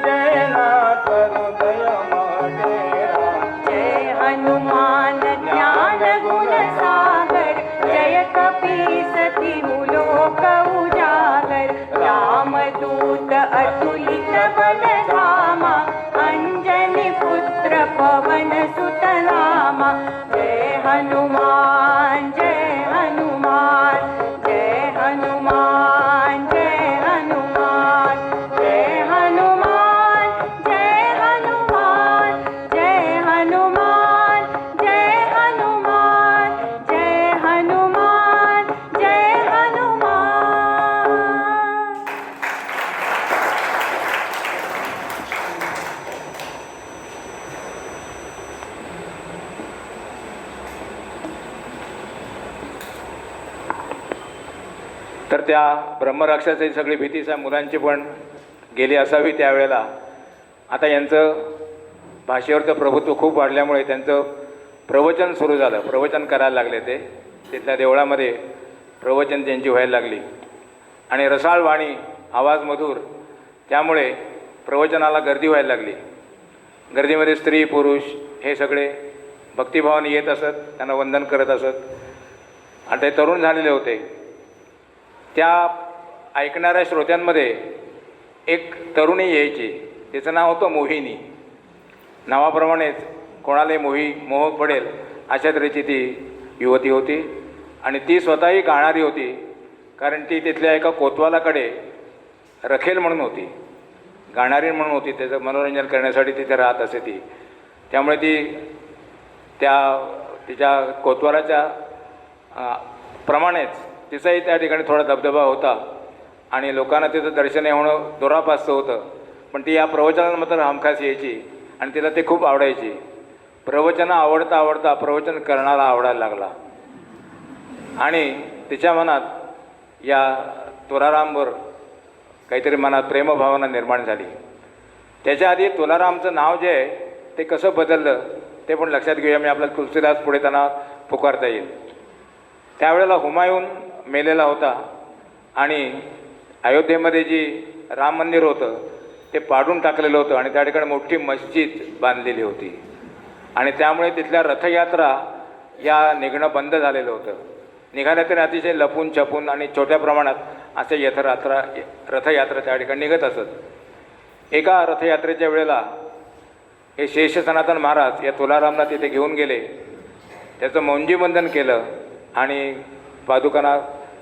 जय नाथ हृदय मडेरा. जय हनुमान ज्ञान गुण सागर, जय कपीसति लोक उजागर. रामदूत अतुलित बल धामा, अंजनी पुत्र पवन सुत नामा. जय हनुमान जय हनुमान, जय हनुमान जय हनुमान, जय हनुमान जय हनुमान, जय हनुमान जय हनुमान, जय हनुमान जय हनुमान. तर त्या ब्रह्मराक्षसाची सगळी भीतीच्या मुलांची पण गेली असावी त्यावेळेला. आता यांचं भाषेवरचं प्रभुत्व खूप वाढल्यामुळे त्यांचं प्रवचन सुरू झालं. प्रवचन करायला लागले ते. तिथल्या देवळामध्ये प्रवचन त्यांची व्हायला लागली आणि रसाळ वाणी, आवाज मधुर, त्यामुळे प्रवचनाला गर्दी व्हायला लागली. गर्दीमध्ये स्त्री पुरुष हे सगळे भक्तिभावाने येत असत, त्यांना वंदन करत असत आणि ते तरुण झालेले होते. त्या ऐकणाऱ्या श्रोत्यांमध्ये एक तरुणी यायची. तिचं नाव होतं मोहिनी. नावाप्रमाणेच कोणालाही मोह पडेल अशा तऱ्हेची ती युवती होती आणि ती स्वतःही गाणारी होती. कारण ती तिथल्या एका कोतवालाकडे रखेल म्हणून होती, गाणारी म्हणून होती. त्याचं मनोरंजन करण्यासाठी तिथे राहत असे ती. त्यामुळे ती तिच्या कोतवालाच्या प्रमाणेच तिचाही त्या ठिकाणी थोडा दबदबा होता आणि लोकांना तिचं दर्शन होणं दुरापास्त होतं. पण ती या प्रवचनाला मात्र हमखास यायची आणि तिला ते खूप आवडायची. प्रवचन आवडता आवडता प्रवचन करणारा आवडायला लागला आणि तिच्या मनात या तुलारामवर काहीतरी मनात प्रेमभावना निर्माण झाली. त्याच्या आधी तुलारामचं नाव जे आहे ते कसं बदललं ते पण लक्षात घेऊया. मी आपला तुलसीदास पुढे त्यांना पुकारता येईल. त्यावेळेला हुमायून मेलेला होता आणि अयोध्येमध्ये जी राम मंदिर होतं ते पाडून टाकलेलं होतं आणि त्या ठिकाणी मोठी मस्जिद बांधलेली होती आणि त्यामुळे तिथल्या रथयात्रा या निघणं बंद झालेलं होतं. निघाल्या तरी अतिशय लपून छपून आणि छोट्या प्रमाणात असे रथयात्रा त्या ठिकाणी निघत असत. एका रथयात्रेच्या वेळेला हे शेष सनातन महाराज या तुलारामला तिथे घेऊन गेले. त्याचं मौंजीबंधन केलं आणि पादुकांना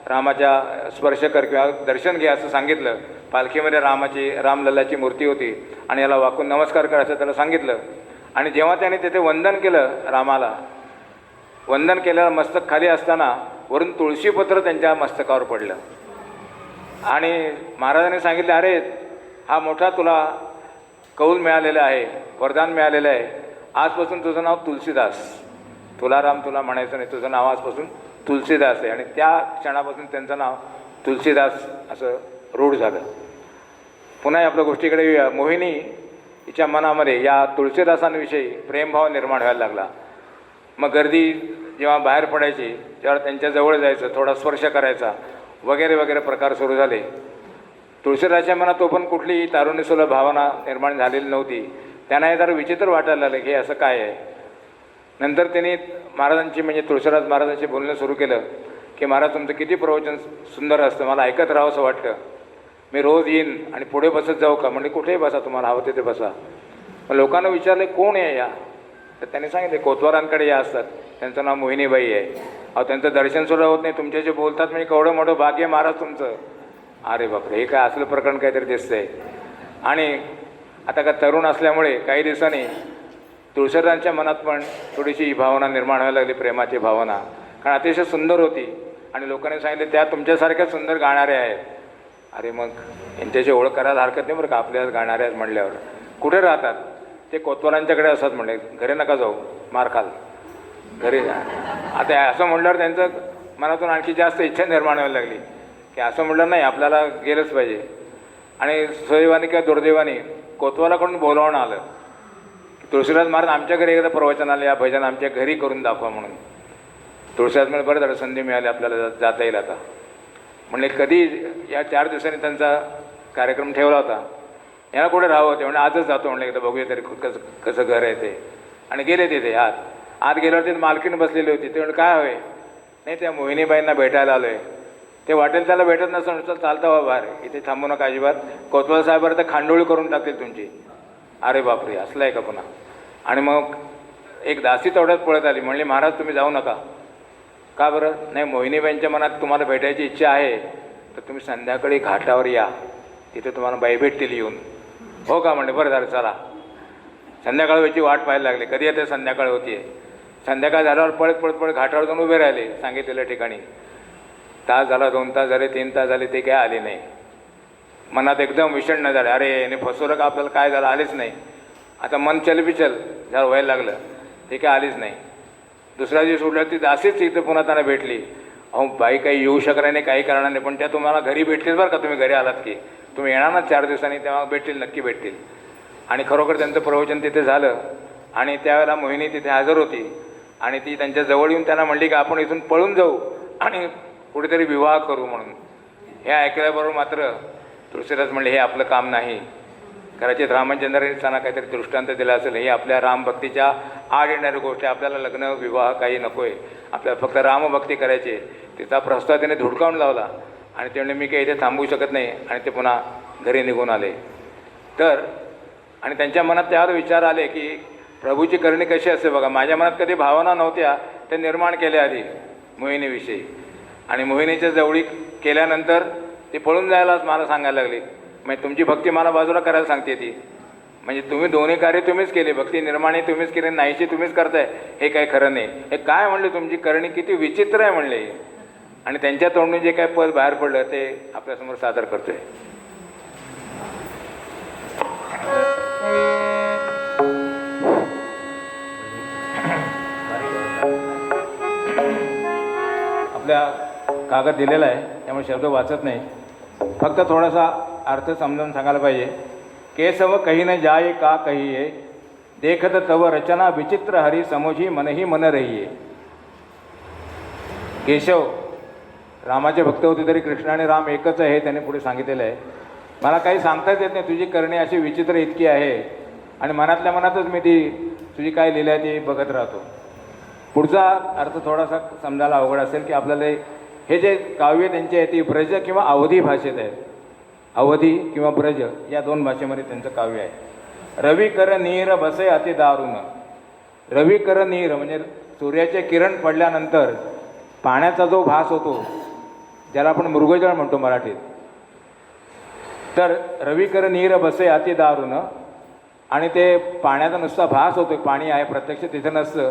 रामाच्या स्पर्श कर किंवा दर्शन घ्या असं सांगितलं. पालखीमध्ये रामलल्लाची मूर्ती होती आणि याला वाकून नमस्कार करायचं त्याला सांगितलं. आणि जेव्हा त्याने तिथे वंदन केलं रामाला, वंदन केल्यावर मस्तक खाली असताना वरून तुळशीपत्र त्यांच्या मस्तकावर पडलं. आणि महाराजांनी सांगितले, अरे हा मोठा तुला कौल मिळालेला आहे, वरदान मिळालेलं आहे, आजपासून तुझं नाव तुलसीदास, तुलाराम तुला म्हणायचं नाही, तुझं नाव आजपासून तुलसीदास आहे. आणि त्या क्षणापासून त्यांचं नाव तुलसीदास असं रूढ झालं. पुन्हा आपल्या गोष्टीकडे येऊया. मोहिनी हिच्या मनामध्ये या तुळशीदासांविषयी प्रेमभाव निर्माण व्हायला लागला. मग गर्दी जेव्हा बाहेर पडायची तेव्हा त्यांच्याजवळ जायचं, थोडा स्पर्श करायचा वगैरे वगैरे प्रकार सुरू झाले. तुळशीदासच्या मनात तो पण कुठलीही तारुण्यसुलभ भावना निर्माण झालेली नव्हती. त्यांना हे जरा विचित्र वाटायला लागलं की हे असं काय आहे. नंतर त्यांनी महाराजांची म्हणजे तुळशीदास महाराजांशी बोलणं सुरू केलं की महाराज तुमचं किती प्रवचन सुंदर असतं, मला ऐकत राहावं असं वाटतं, मी रोज येईन आणि पुढे बसत जाऊ का. म्हणजे कुठेही बसा, तुम्हाला हवं तिथे बसा. मग लोकांना विचारले कोण आहे या, तर त्यांनी सांगितले कोतवालांकडे या असतात, त्यांचं नाव मोहिनीबाई आहे. अहो त्यांचं दर्शनसुद्धा होत नाही, तुमच्याशी बोलतात म्हणजे केवढं मोठं भाग्य महाराज तुमचं. अरे बापरे, हे काय असलं प्रकरण काहीतरी दिसतंय. आणि आता का तरुण असल्यामुळे काही दिवसांनी तुळशीदासांच्या मनात पण थोडीशी ही भावना निर्माण व्हायला लागली, प्रेमाची भावना, कारण अतिशय सुंदर होती. आणि लोकांनी सांगितले त्या तुमच्यासारख्या सुंदर गाणाऱ्या आहेत. अरे मग यांच्याशी ओळख करायला हरकत नाही बरं का, आपल्याला गाणाऱ्या आहेत म्हणल्यावर. कुठे राहतात ते कोतवालांच्याकडे असतात म्हणले, घरी नका जाऊ मार खाल, घरी जा. आता असं म्हटल्यावर त्यांचं मनातून आणखी जास्त इच्छा निर्माण व्हायला लागली की असं म्हटलं नाही, आपल्याला गेलंच पाहिजे. आणि सुदैवाने किंवा दुर्दैवाने कोतवालाकडून बोलावणं आलं की तुळशीदास महाराज आमच्या घरी एकदा प्रवचनाला या, भजन आमच्या घरी करून दाखवा म्हणून. तुळशीदास म्हणजे बरं झालं संधी मिळाली आपल्याला, जाता येईल आता. म्हणले कधी या 4 दिवसांनी त्यांचा कार्यक्रम ठेवला होता, याला कुठे राहावं ते. म्हणजे आजच जातो म्हणले, एकदा बघूया तरी कसं घर आहे ते. आणि गेले तिथे आत गेल्यावर तिथे मालकीण बसलेली होती. ते म्हणजे काय हवे, नाही त्या मोहिनीबाईंना भेटायला आलो आहे. ते वाटेल त्याला भेटत नसतं, नुसतं चालता व्हा बाहेर, इथे थांबू नका अजिबात, कोतवाल साहेबांवर तर खांडोळी करून टाकतील तुमची. अरे बापरे, असलं आहे का पुन्हा. आणि मग एक दासी तेवढ्यात पळत आली, म्हणली महाराज तुम्ही जाऊ नका. का बरं. नाही मोहिनीबाईंच्या मनात तुम्हाला भेटायची इच्छा आहे तर तुम्ही संध्याकाळी घाटावर या, तिथे तुम्हाला बाई भेटतील येऊन. हो का म्हणले, बरं झालं चला. संध्याकाळ व्हायची वाट पाहायला लागली, कधी येते संध्याकाळ होती. संध्याकाळ झाल्यावर पळत घाटावर जाऊन उभे राहिले सांगितलेल्या ठिकाणी. तास झाला, 2 तास झाले, 3 तास झाले, ते काय आले नाही. मनात एकदम विषण्ण झाले, अरे याने फसवलं का आपल्याला, काय झालं, आलेच नाही. आता मन चलबिचल जरा व्हायला लागलं, ते काय आलीच नाही. दुसऱ्या दिवशी उठल्यावर ती दासीच इथं पुन्हा त्यांना भेटली. अहो बाई काही येऊ शकणार नाही, काही करणार नाही, पण त्या तुम्हाला घरी भेटतील बरं का, तुम्ही घरी आलात की. तुम्ही येणार ना 4 दिवसांनी, तेव्हा भेटतील, नक्की भेटतील. आणि खरोखर त्यांचं प्रवचन तिथे झालं. आणि त्यावेळेला मोहिनी तिथे हजर होती. आणि ती त्यांच्या जवळ येऊन त्यांना म्हणली की आपण इथून पळून जाऊ आणि कुठेतरी विवाह करू म्हणून. हे ऐकल्याबरोबर मात्र तुळशीदास म्हणले हे आपलं काम नाही. कदाचित रामचंद्रांनी त्यांना काहीतरी दृष्टांत दिला असेल, ही आपल्या रामभक्तीच्या आड येणारी गोष्ट आहे, आपल्याला लग्न विवाह काही नको आहे, आपल्याला फक्त रामभक्ती करायची. तिचा प्रस्ताव त्याने धुडकावून लावला. आणि ते म्हणले मी काही इथे थांबवू शकत नाही. आणि ते पुन्हा घरी निघून आले. तर आणि त्यांच्या मनात त्यावर विचार आले की प्रभूची करणी कशी असते बघा. माझ्या मनात कधी भावना नव्हत्या, ते निर्माण केल्या आधी मोहिनीविषयी. आणि मोहिनीच्या जवळी केल्यानंतर ती पळून जायलाच मला सांगायला लागली. म्हणजे तुमची भक्ती मला बाजूला करायला सांगते ती. म्हणजे तुम्ही दोन्ही कार्य तुम्हीच केले, भक्ती निर्माणी तुम्हीच केली, नाहीशी तुम्हीच करताय, हे काय खरं नाही. हे काय म्हणले, तुमची करणी किती विचित्र आहे म्हणले. आणि त्यांच्या तोंडून जे काय पद बाहेर पडलं ते आपल्यासमोर सादर करतोय. आपल्या कागद दिलेला आहे त्यामुळे शब्द वाचत नाही, फक्त थोडासा अर्थ समजावून सांगायला पाहिजे. केसव कही न जाय का कहिये, देखत तव रचना विचित्र हरी समोजी मनही मन रहिये. केशव रामाचे भक्त होते तरी कृष्ण आणि राम एकच आहे हे त्याने पुढे सांगितलेलं आहे. मला काही सांगताच येत नाही, तुझी करणी अशी विचित्र इतकी आहे आणि मनातल्या मनातच मी ती तुझी काय लिहिलं आहे ते बघत राहतो. पुढचा अर्थ थोडासा समजायला अवघड असेल की आपल्याला हे जे काव्य त्यांचे आहे ती ब्रज किंवा अवधी भाषेत आहेत. अवधी किंवा ब्रज या 2 भाषेमध्ये त्यांचं काव्य आहे. रवी कर नीर बसे अति दारुण. रवी कर नीर म्हणजे सूर्याचे किरण पडल्यानंतर पाण्याचा जो भास होतो, ज्याला आपण मृगजळ म्हणतो मराठीत, तर रविकर नीर बसे अति दारुण, आणि ते पाण्याचा नुसता भास होतो, पाणी आहे प्रत्यक्ष तिथं नसतं,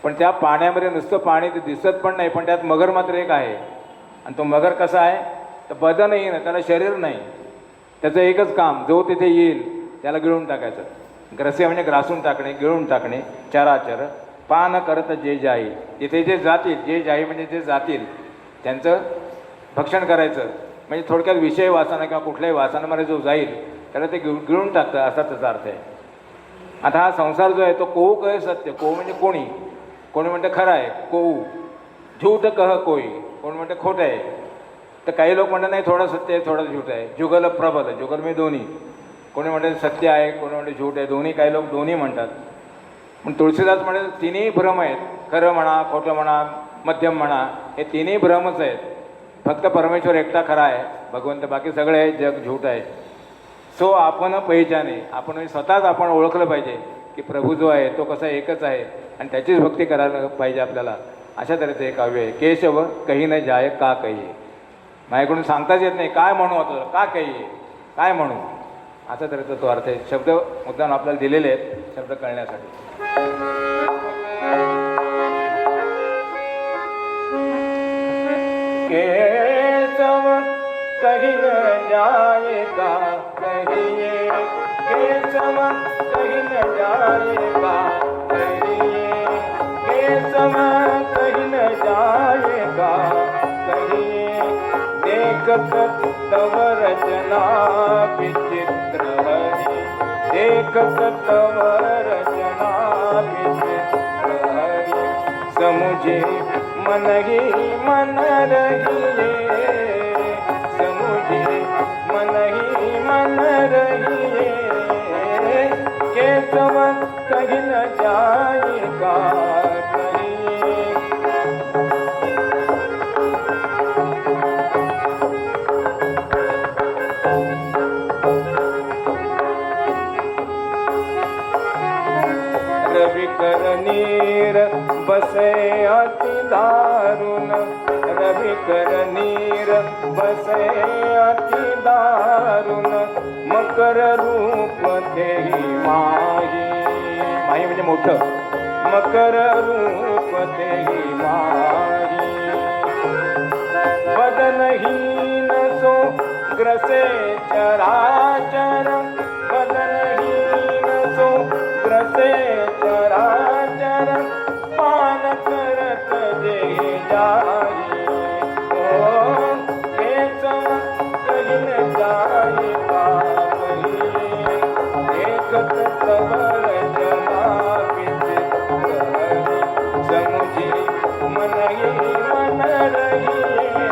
पण त्या पाण्यामध्ये नुसतं पाणी ते दिसत पण नाही, पण त्यात मगर मात्र एक आहे. आणि तो मगर कसा आहे, तर बदनही नाही, त्याला शरीर नाही, त्याचं एकच काम, जो तिथे येईल त्याला गिळून टाकायचं. ग्रसे म्हणजे ग्रासून टाकणे, गिळून टाकणे. चराचर पान करत जे जाईल, तिथे जे जातील, जे जाई म्हणजे जे जातील त्यांचं भक्षण करायचं. म्हणजे थोडक्यात विषय वासना किंवा कुठल्याही वासनामध्ये जो जाईल त्याला ते गिळून टाकतं, असा त्याचा अर्थ आहे. आता हा संसार जो आहे तो कोऊ कहे सत्य, कोऊ म्हणजे कोणी, कोणी म्हणतं खरं आहे कोऊ, झूठ कह कोई, कोणी म्हणतं खोटं आहे. तर काही लोक म्हणतात नाही थोडं सत्य आहे थोडं झूठ आहे. जुगल प्रबल, जुगल म्हणजे दोन्ही, कोणी म्हणते सत्य आहे, कोणी म्हणते झूठ आहे, दोन्ही, काही लोक दोन्ही म्हणतात. पण तुळशीदास म्हणतात तिन्ही भ्रम आहेत, खरं म्हणा खोटं म्हणा मध्यम म्हणा, हे तिन्ही भ्रमच आहेत. फक्त परमेश्वर एकटा खरा आहे भगवंत, बाकी सगळे आहे जग झूठ आहे. सो आपण पहिचाने, आपण स्वतःच आपण ओळखलं पाहिजे की प्रभू जो आहे तो कसा एकच आहे आणि त्याचीच भक्ती करायला पाहिजे आपल्याला. अशा तऱ्हेचं हे काव्य आहे. केशव कही न जाय का कही, माझ्याकडून सांगताच येत नाही काय म्हणू आपल्याला, का कही काय म्हणू, अशा तऱ्हेचा तो अर्थ आहे. शब्द मुद्दाम आपल्याला दिलेले आहेत शब्द कळण्यासाठी. केशव कहीं न जाएगा कहिए, केशव कहीं न जाएगा कहिए, केशव कहीं न जाएगा कहिए, देखत तव रचना विचित्र हरि, देखत तव रचना विचित्र हरि, समुझे मन ही मन रहिए, समुझे मन ही मन रहिए, केशव कहीं न जाएगा कहिए. रविकर नीर बसे अति दारुण, रविकर नीर बसे अति दारुण, मकर रूप तेही माही, माही म्हणजे मोठं, मकर रूप तेही माही, बदनहीन सो ग्रसे चराचर, बदनहीन सो ग्रसे चराचर, पान करत जे जाई, ओ केशव कहीं न जाएगा कहिए, देखत तव रचना विचित्र हरि, समुझे मन ही मन रहिए,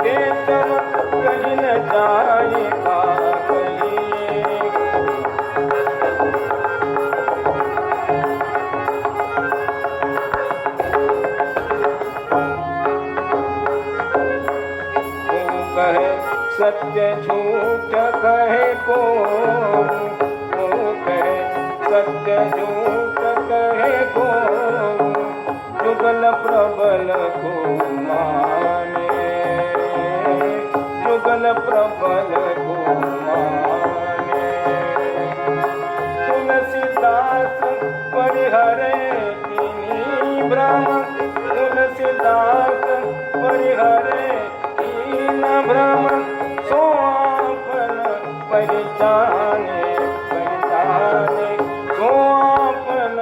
केशव कहीं न जाएगा कहिए. कहे सत्य झूठ कहे को, कहे सत्य झूठ कहे को, जुगल प्रबल को माने, जुगल प्रबल को माने, तुलसीदास परिहरे तिन्ही भ्रम, तुलसीदास परिहरे तीन भ्रम, सो आपन परिजाने परिजाने, सो आपन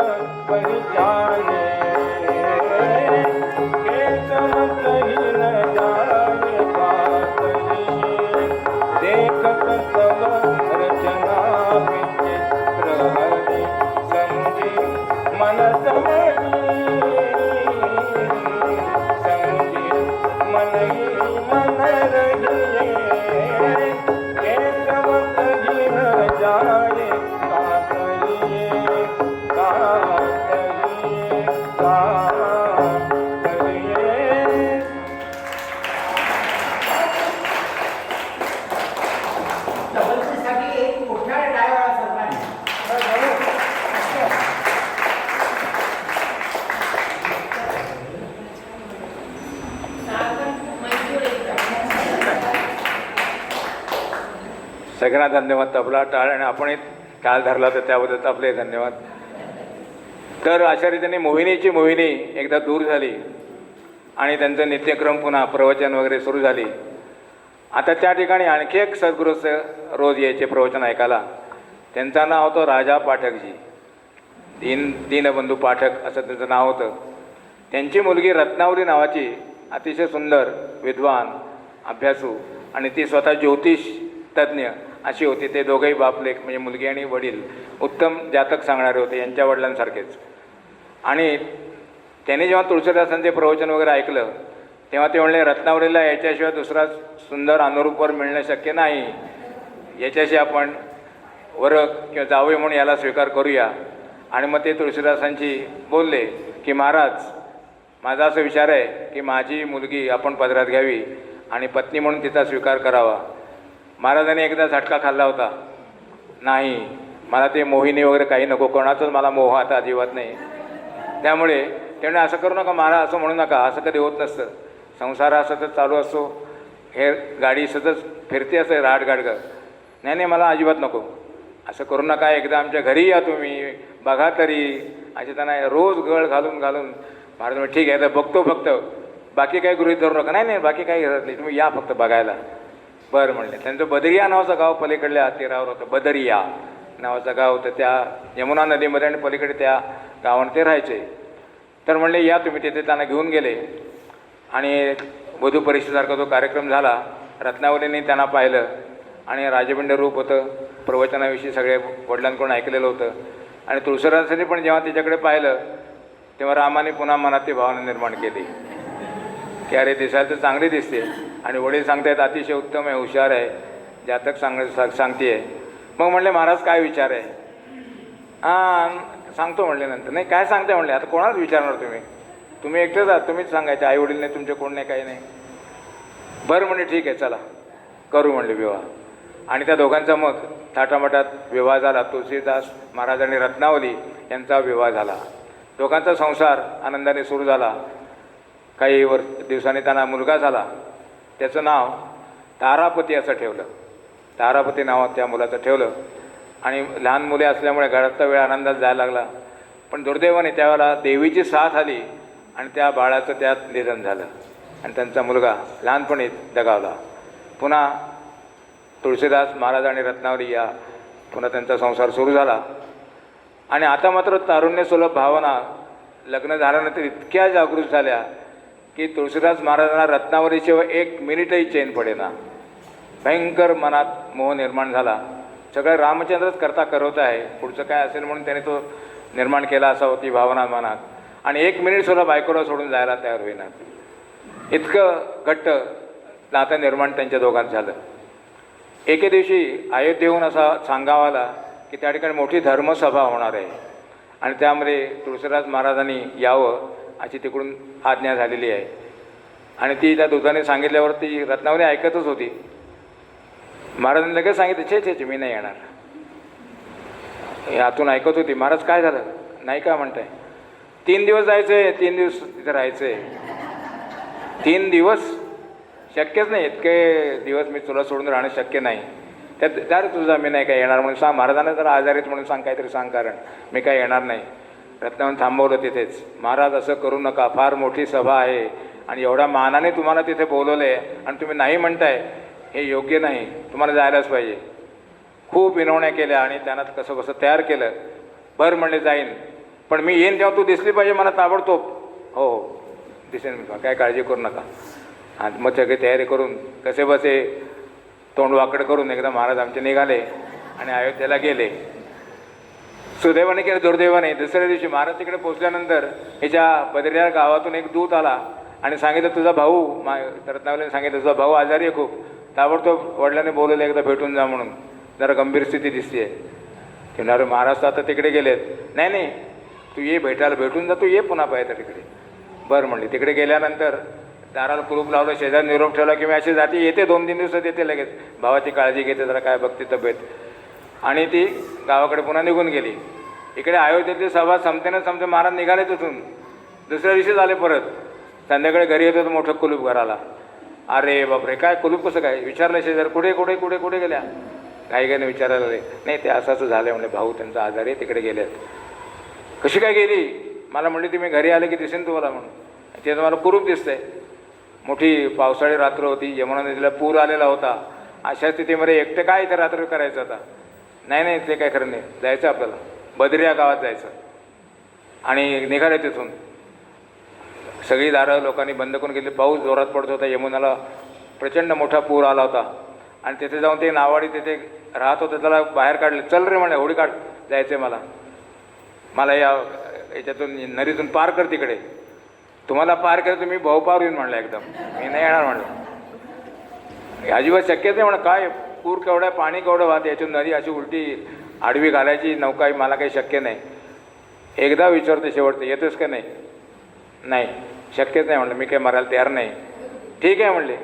परिजाने, केशव कहीं न जाएगा कहिए, देखत तव रचना विचित्र हरि, समझी मन समझी, समझी मन ही मन रहिए, केशव कहीं न जाए का कहिए, का कहिए. सगळ्यांना धन्यवाद. तबला टाळ आणि आपणही टाळ धरला तर त्याबद्दल आपले धन्यवाद. तर अशा रीतीने मोहिनी एकदा दूर झाली आणि त्यांचं नित्यक्रम पुन्हा प्रवचन वगैरे सुरू झाली. आता त्या ठिकाणी आणखी एक सद्गुरूचं रोज यायचे प्रवचन ऐकायला. त्यांचं नाव होतं राजा पाठकजी. दीनबंधू पाठक असं त्यांचं नाव होतं. त्यांची मुलगी रत्नावली नावाची अतिशय सुंदर, विद्वान, अभ्यासू आणि ती स्वतः ज्योतिष तज्ज्ञ अशी होती. ते दोघंही बापलेक म्हणजे मुलगी आणि वडील उत्तम जातक सांगणारे होते, यांच्या वडिलांसारखेच. आणि त्यांनी जेव्हा तुळशीदासांचे प्रवचन वगैरे ऐकलं तेव्हा ते म्हणले, रत्नावलीला याच्याशिवाय दुसरा सुंदर अनुरूपवर मिळणं शक्य नाही, याच्याशी आपण वर किंवा जावे म्हणून याला स्वीकार करूया. आणि मग ते तुळशीदासांची बोलले की महाराज, माझा असा विचार आहे की माझी मुलगी आपण पदरात घ्यावी आणि पत्नी म्हणून तिचा स्वीकार करावा. महाराजांनी एकदा झटका खाल्ला होता, नाही मला ते मोहिनी वगैरे काही नको, कोणाचंच मला मोह आता अजिबात नाही. त्यामुळे त्यामुळे असं करू नका महाराज, असं म्हणू नका, असं कधी होत नसतं. संसार हा सतत चालू असतो, हे गाडी सतत फिरते असते राडगाडगं. नाही मला अजिबात नको, असं करू नका, एकदा आमच्या घरी या तुम्ही, बघा तरी. असे त्यांना रोज गळ घालून महाराज म्हणजे ठीक आहे तर बघतो फक्त, बाकी काही गृहीत धरू नका. नाही बाकी काही गरज नाही, तुम्ही या फक्त बघायला. बरं म्हणले. त्यांचं बदरिया नावाचं गाव पलीकडल्या तीरावर होतं. बदरिया नावाचं गाव होतं, त्या यमुना नदीमध्ये, आणि पलीकडे त्या गावाने ते राहायचे. तर म्हणले या तुम्ही. तिथे त्यांना घेऊन गेले आणि वधू परीक्षेसारखा तो कार्यक्रम झाला. रत्नावलीने त्यांना पाहिलं आणि राजबिंड रूप होतं, प्रवचनाविषयी सगळे वडिलांकडून ऐकलेलं होतं. आणि तुळशीदासांनी पण जेव्हा तिच्याकडे पाहिलं तेव्हा रामाने पुन्हा मनात ती भावना निर्माण केली की अरे दिसायला तर चांगली दिसते, आणि वडील सांगतायत अतिशय उत्तम आहे, हुशार आहे, जातक सांगते आहे. मग म्हणले महाराज काय विचार आहे? सांगतो म्हणले. नंतर नाही काय सांगताय म्हणले, आता कोणाच विचारणार तुम्ही एकटेच आहात, तुम्हीच सांगायचे, आई वडील नाही तुमचे, कोण नाही, काही नाही. बरं म्हणले ठीक आहे चला करू म्हणले विवाह. आणि त्या दोघांचा मग थाटामाटात विवाह झाला. तुळशीदास महाराज आणि रत्नावली यांचा विवाह झाला. दोघांचा संसार आनंदाने सुरू झाला. काही दिवसांनी त्यांना मुलगा झाला. त्याचं नाव तारापती असं ठेवलं. तारापती नाव त्या मुलाचं ठेवलं. आणि लहान मुले असल्यामुळे घरातला वेळ आनंदात जायला लागला. पण दुर्दैवाने त्यावेळेला देवीची साथ आली आणि त्या बाळाचं त्यात निधन झालं आणि त्यांचा मुलगा लहानपणीच दगावला. पुन्हा तुळशीदास महाराज आणि रत्नावली या पुन्हा त्यांचा संसार सुरू झाला. आणि आता मात्र तारुण्यसुलभ भावना लग्न झाल्यानंतर इतक्या जागृत झाल्या की तुळशीदास महाराजांना रत्नावलीशिवाय एक मिनिटही चैन पडेना. भयंकर मनात मोह निर्माण झाला. सगळं रामचंद्रच करवत आहे, पुढचं काय असेल म्हणून त्याने तो निर्माण केला असा होती भावना मनात. आणि एक मिनिटसुद्धा बायकोला सोडून जायला तयार होईना. इतकं घट्ट नातं निर्माण त्यांच्या दोघांत झालं. एके दिवशी अयोध्येहून असा सांगावा आला की त्या ठिकाणी मोठी धर्मसभा होणार आहे आणि त्यामध्ये तुळशीदास महाराजांनी यावं अशी तिकडून आज्ञा झालेली आहे. आणि ती त्या दूताने सांगितल्यावर ती रत्नावली ऐकतच होती. महाराजांनी लगेच सांगितलं छे मी नाही येणार. यातून ऐकत होती. महाराज काय झालं? नाही का म्हणताय? 3 दिवस जायचं आहे, 3 दिवस तिथे राहायचं आहे. 3 दिवस शक्यच नाही, इतके दिवस मी तुला सोडून राहणं शक्य नाही. त्यात तुझा मी नाही काय येणार म्हणून सांग. महाराजांना जरा आजारीत म्हणून सांग, काहीतरी सांग, कारण मी काय येणार नाही. रत्नावली थांबवलं तिथेच. महाराज असं करू नका, फार मोठी सभा आहे आणि एवढ्या मानाने तुम्हाला तिथे बोलवलं आहे आणि तुम्ही नाही म्हणताय, हे योग्य नाही, तुम्हाला जायलाच पाहिजे. खूप विनवण्या केल्या आणि त्यांना कसं तयार केलं. बरं म्हणले जाईन, पण मी येईन तेव्हा तू दिसली पाहिजे मला ताबडतोब. हो दिसेन मी, काय काळजी करू नका. आणि मग सगळी तयारी करून कसे बसे तोंड वाकड करून एकदा महाराज आमचे निघाले आणि अयोध्येला गेले. सुदैवाने केलं दुर्दैवाने दुसऱ्या दिवशी महाराज तिकडे पोचल्यानंतर हिच्या बदरिया गावातून एक दूत आला आणि सांगितलं तुझा भाऊ, रत्नावलीने सांगितलं तुझा भाऊ आजारी आहे खूप, ताबडतोब वडिलांनी बोलवलं एकदा भेटून जा म्हणून, जरा गंभीर स्थिती दिसते. ते म्हणणार महाराज तर आता तिकडे गेलेत. नाही तू ये भेटायला, भेटून जा, तू ये पुन्हा पाहिजे तिकडे. बरं म्हणले. तिकडे गेल्यानंतर दाराला कुलूप लावलं, शेजारी निरोप ठेवला की मी अशी जाती, येते 2-3 दिवसात येते लगेच, भावाची काळजी घेते, जरा काय बघते तब्येत. आणि ती गावाकडे पुन्हा निघून गेली. इकडे अयोध्येची सभा संपते महाराज निघाले तिथून. दुसऱ्या दिवशी झाले परत. संध्याकाळी घरी येतो तर मोठं कुलूप घराला. अरे बापरे, काय कुलूप कसं काय? विचारलं शेजारी, कुठे गेल्या? घाईघाईने विचारायला लागले, नाही ते असं झालं म्हणले, भाऊ त्यांचा आजारी आहे तिकडे गेलेत. कशी काय गेली? मला म्हणली ती मी घरी आले की दिसेन तुम्हाला म्हणून. ते तुम्हाला कुरूप दिसतंय. मोठी पावसाळी रात्र होती, यमुना नदीला पूर आलेला होता. अशा स्थितीमध्ये एकटं काय इथे रात्र करायचं आता? नाही ते काय खरं नाही, जायचं आपल्याला, बद्रिया गावात जायचं. आणि निघाले तिथून. सगळी दारं लोकांनी बंद करून गेली. पाऊस जोरात पडत होता, यमुनाला प्रचंड मोठा पूर आला होता. आणि तिथे जाऊन ते नावाडी तिथे राहत होतं, त्याला बाहेर काढले. चल रे म्हणे, होडी काढ, जायचं आहे मला याच्यातून नदीतून पार कर तिकडे. तुम्हाला पार केलं तुम्ही भाऊ पार येऊन म्हणलं एकदम, मी नाही येणार म्हणलं. अजिबात शक्यच नाही म्हणा. काय पूर केवढं आहे, पाणी केवढं वाहते, याच्यातून नदी अशी उलटी आडवी घालायची नौका मला काही शक्य नाही. एकदा विचारते शेवटचं, येतोस का नाही? नाही, शक्यच नाही म्हणलं, मी काही मरायला तयार नाही. ठीक आहे म्हणले,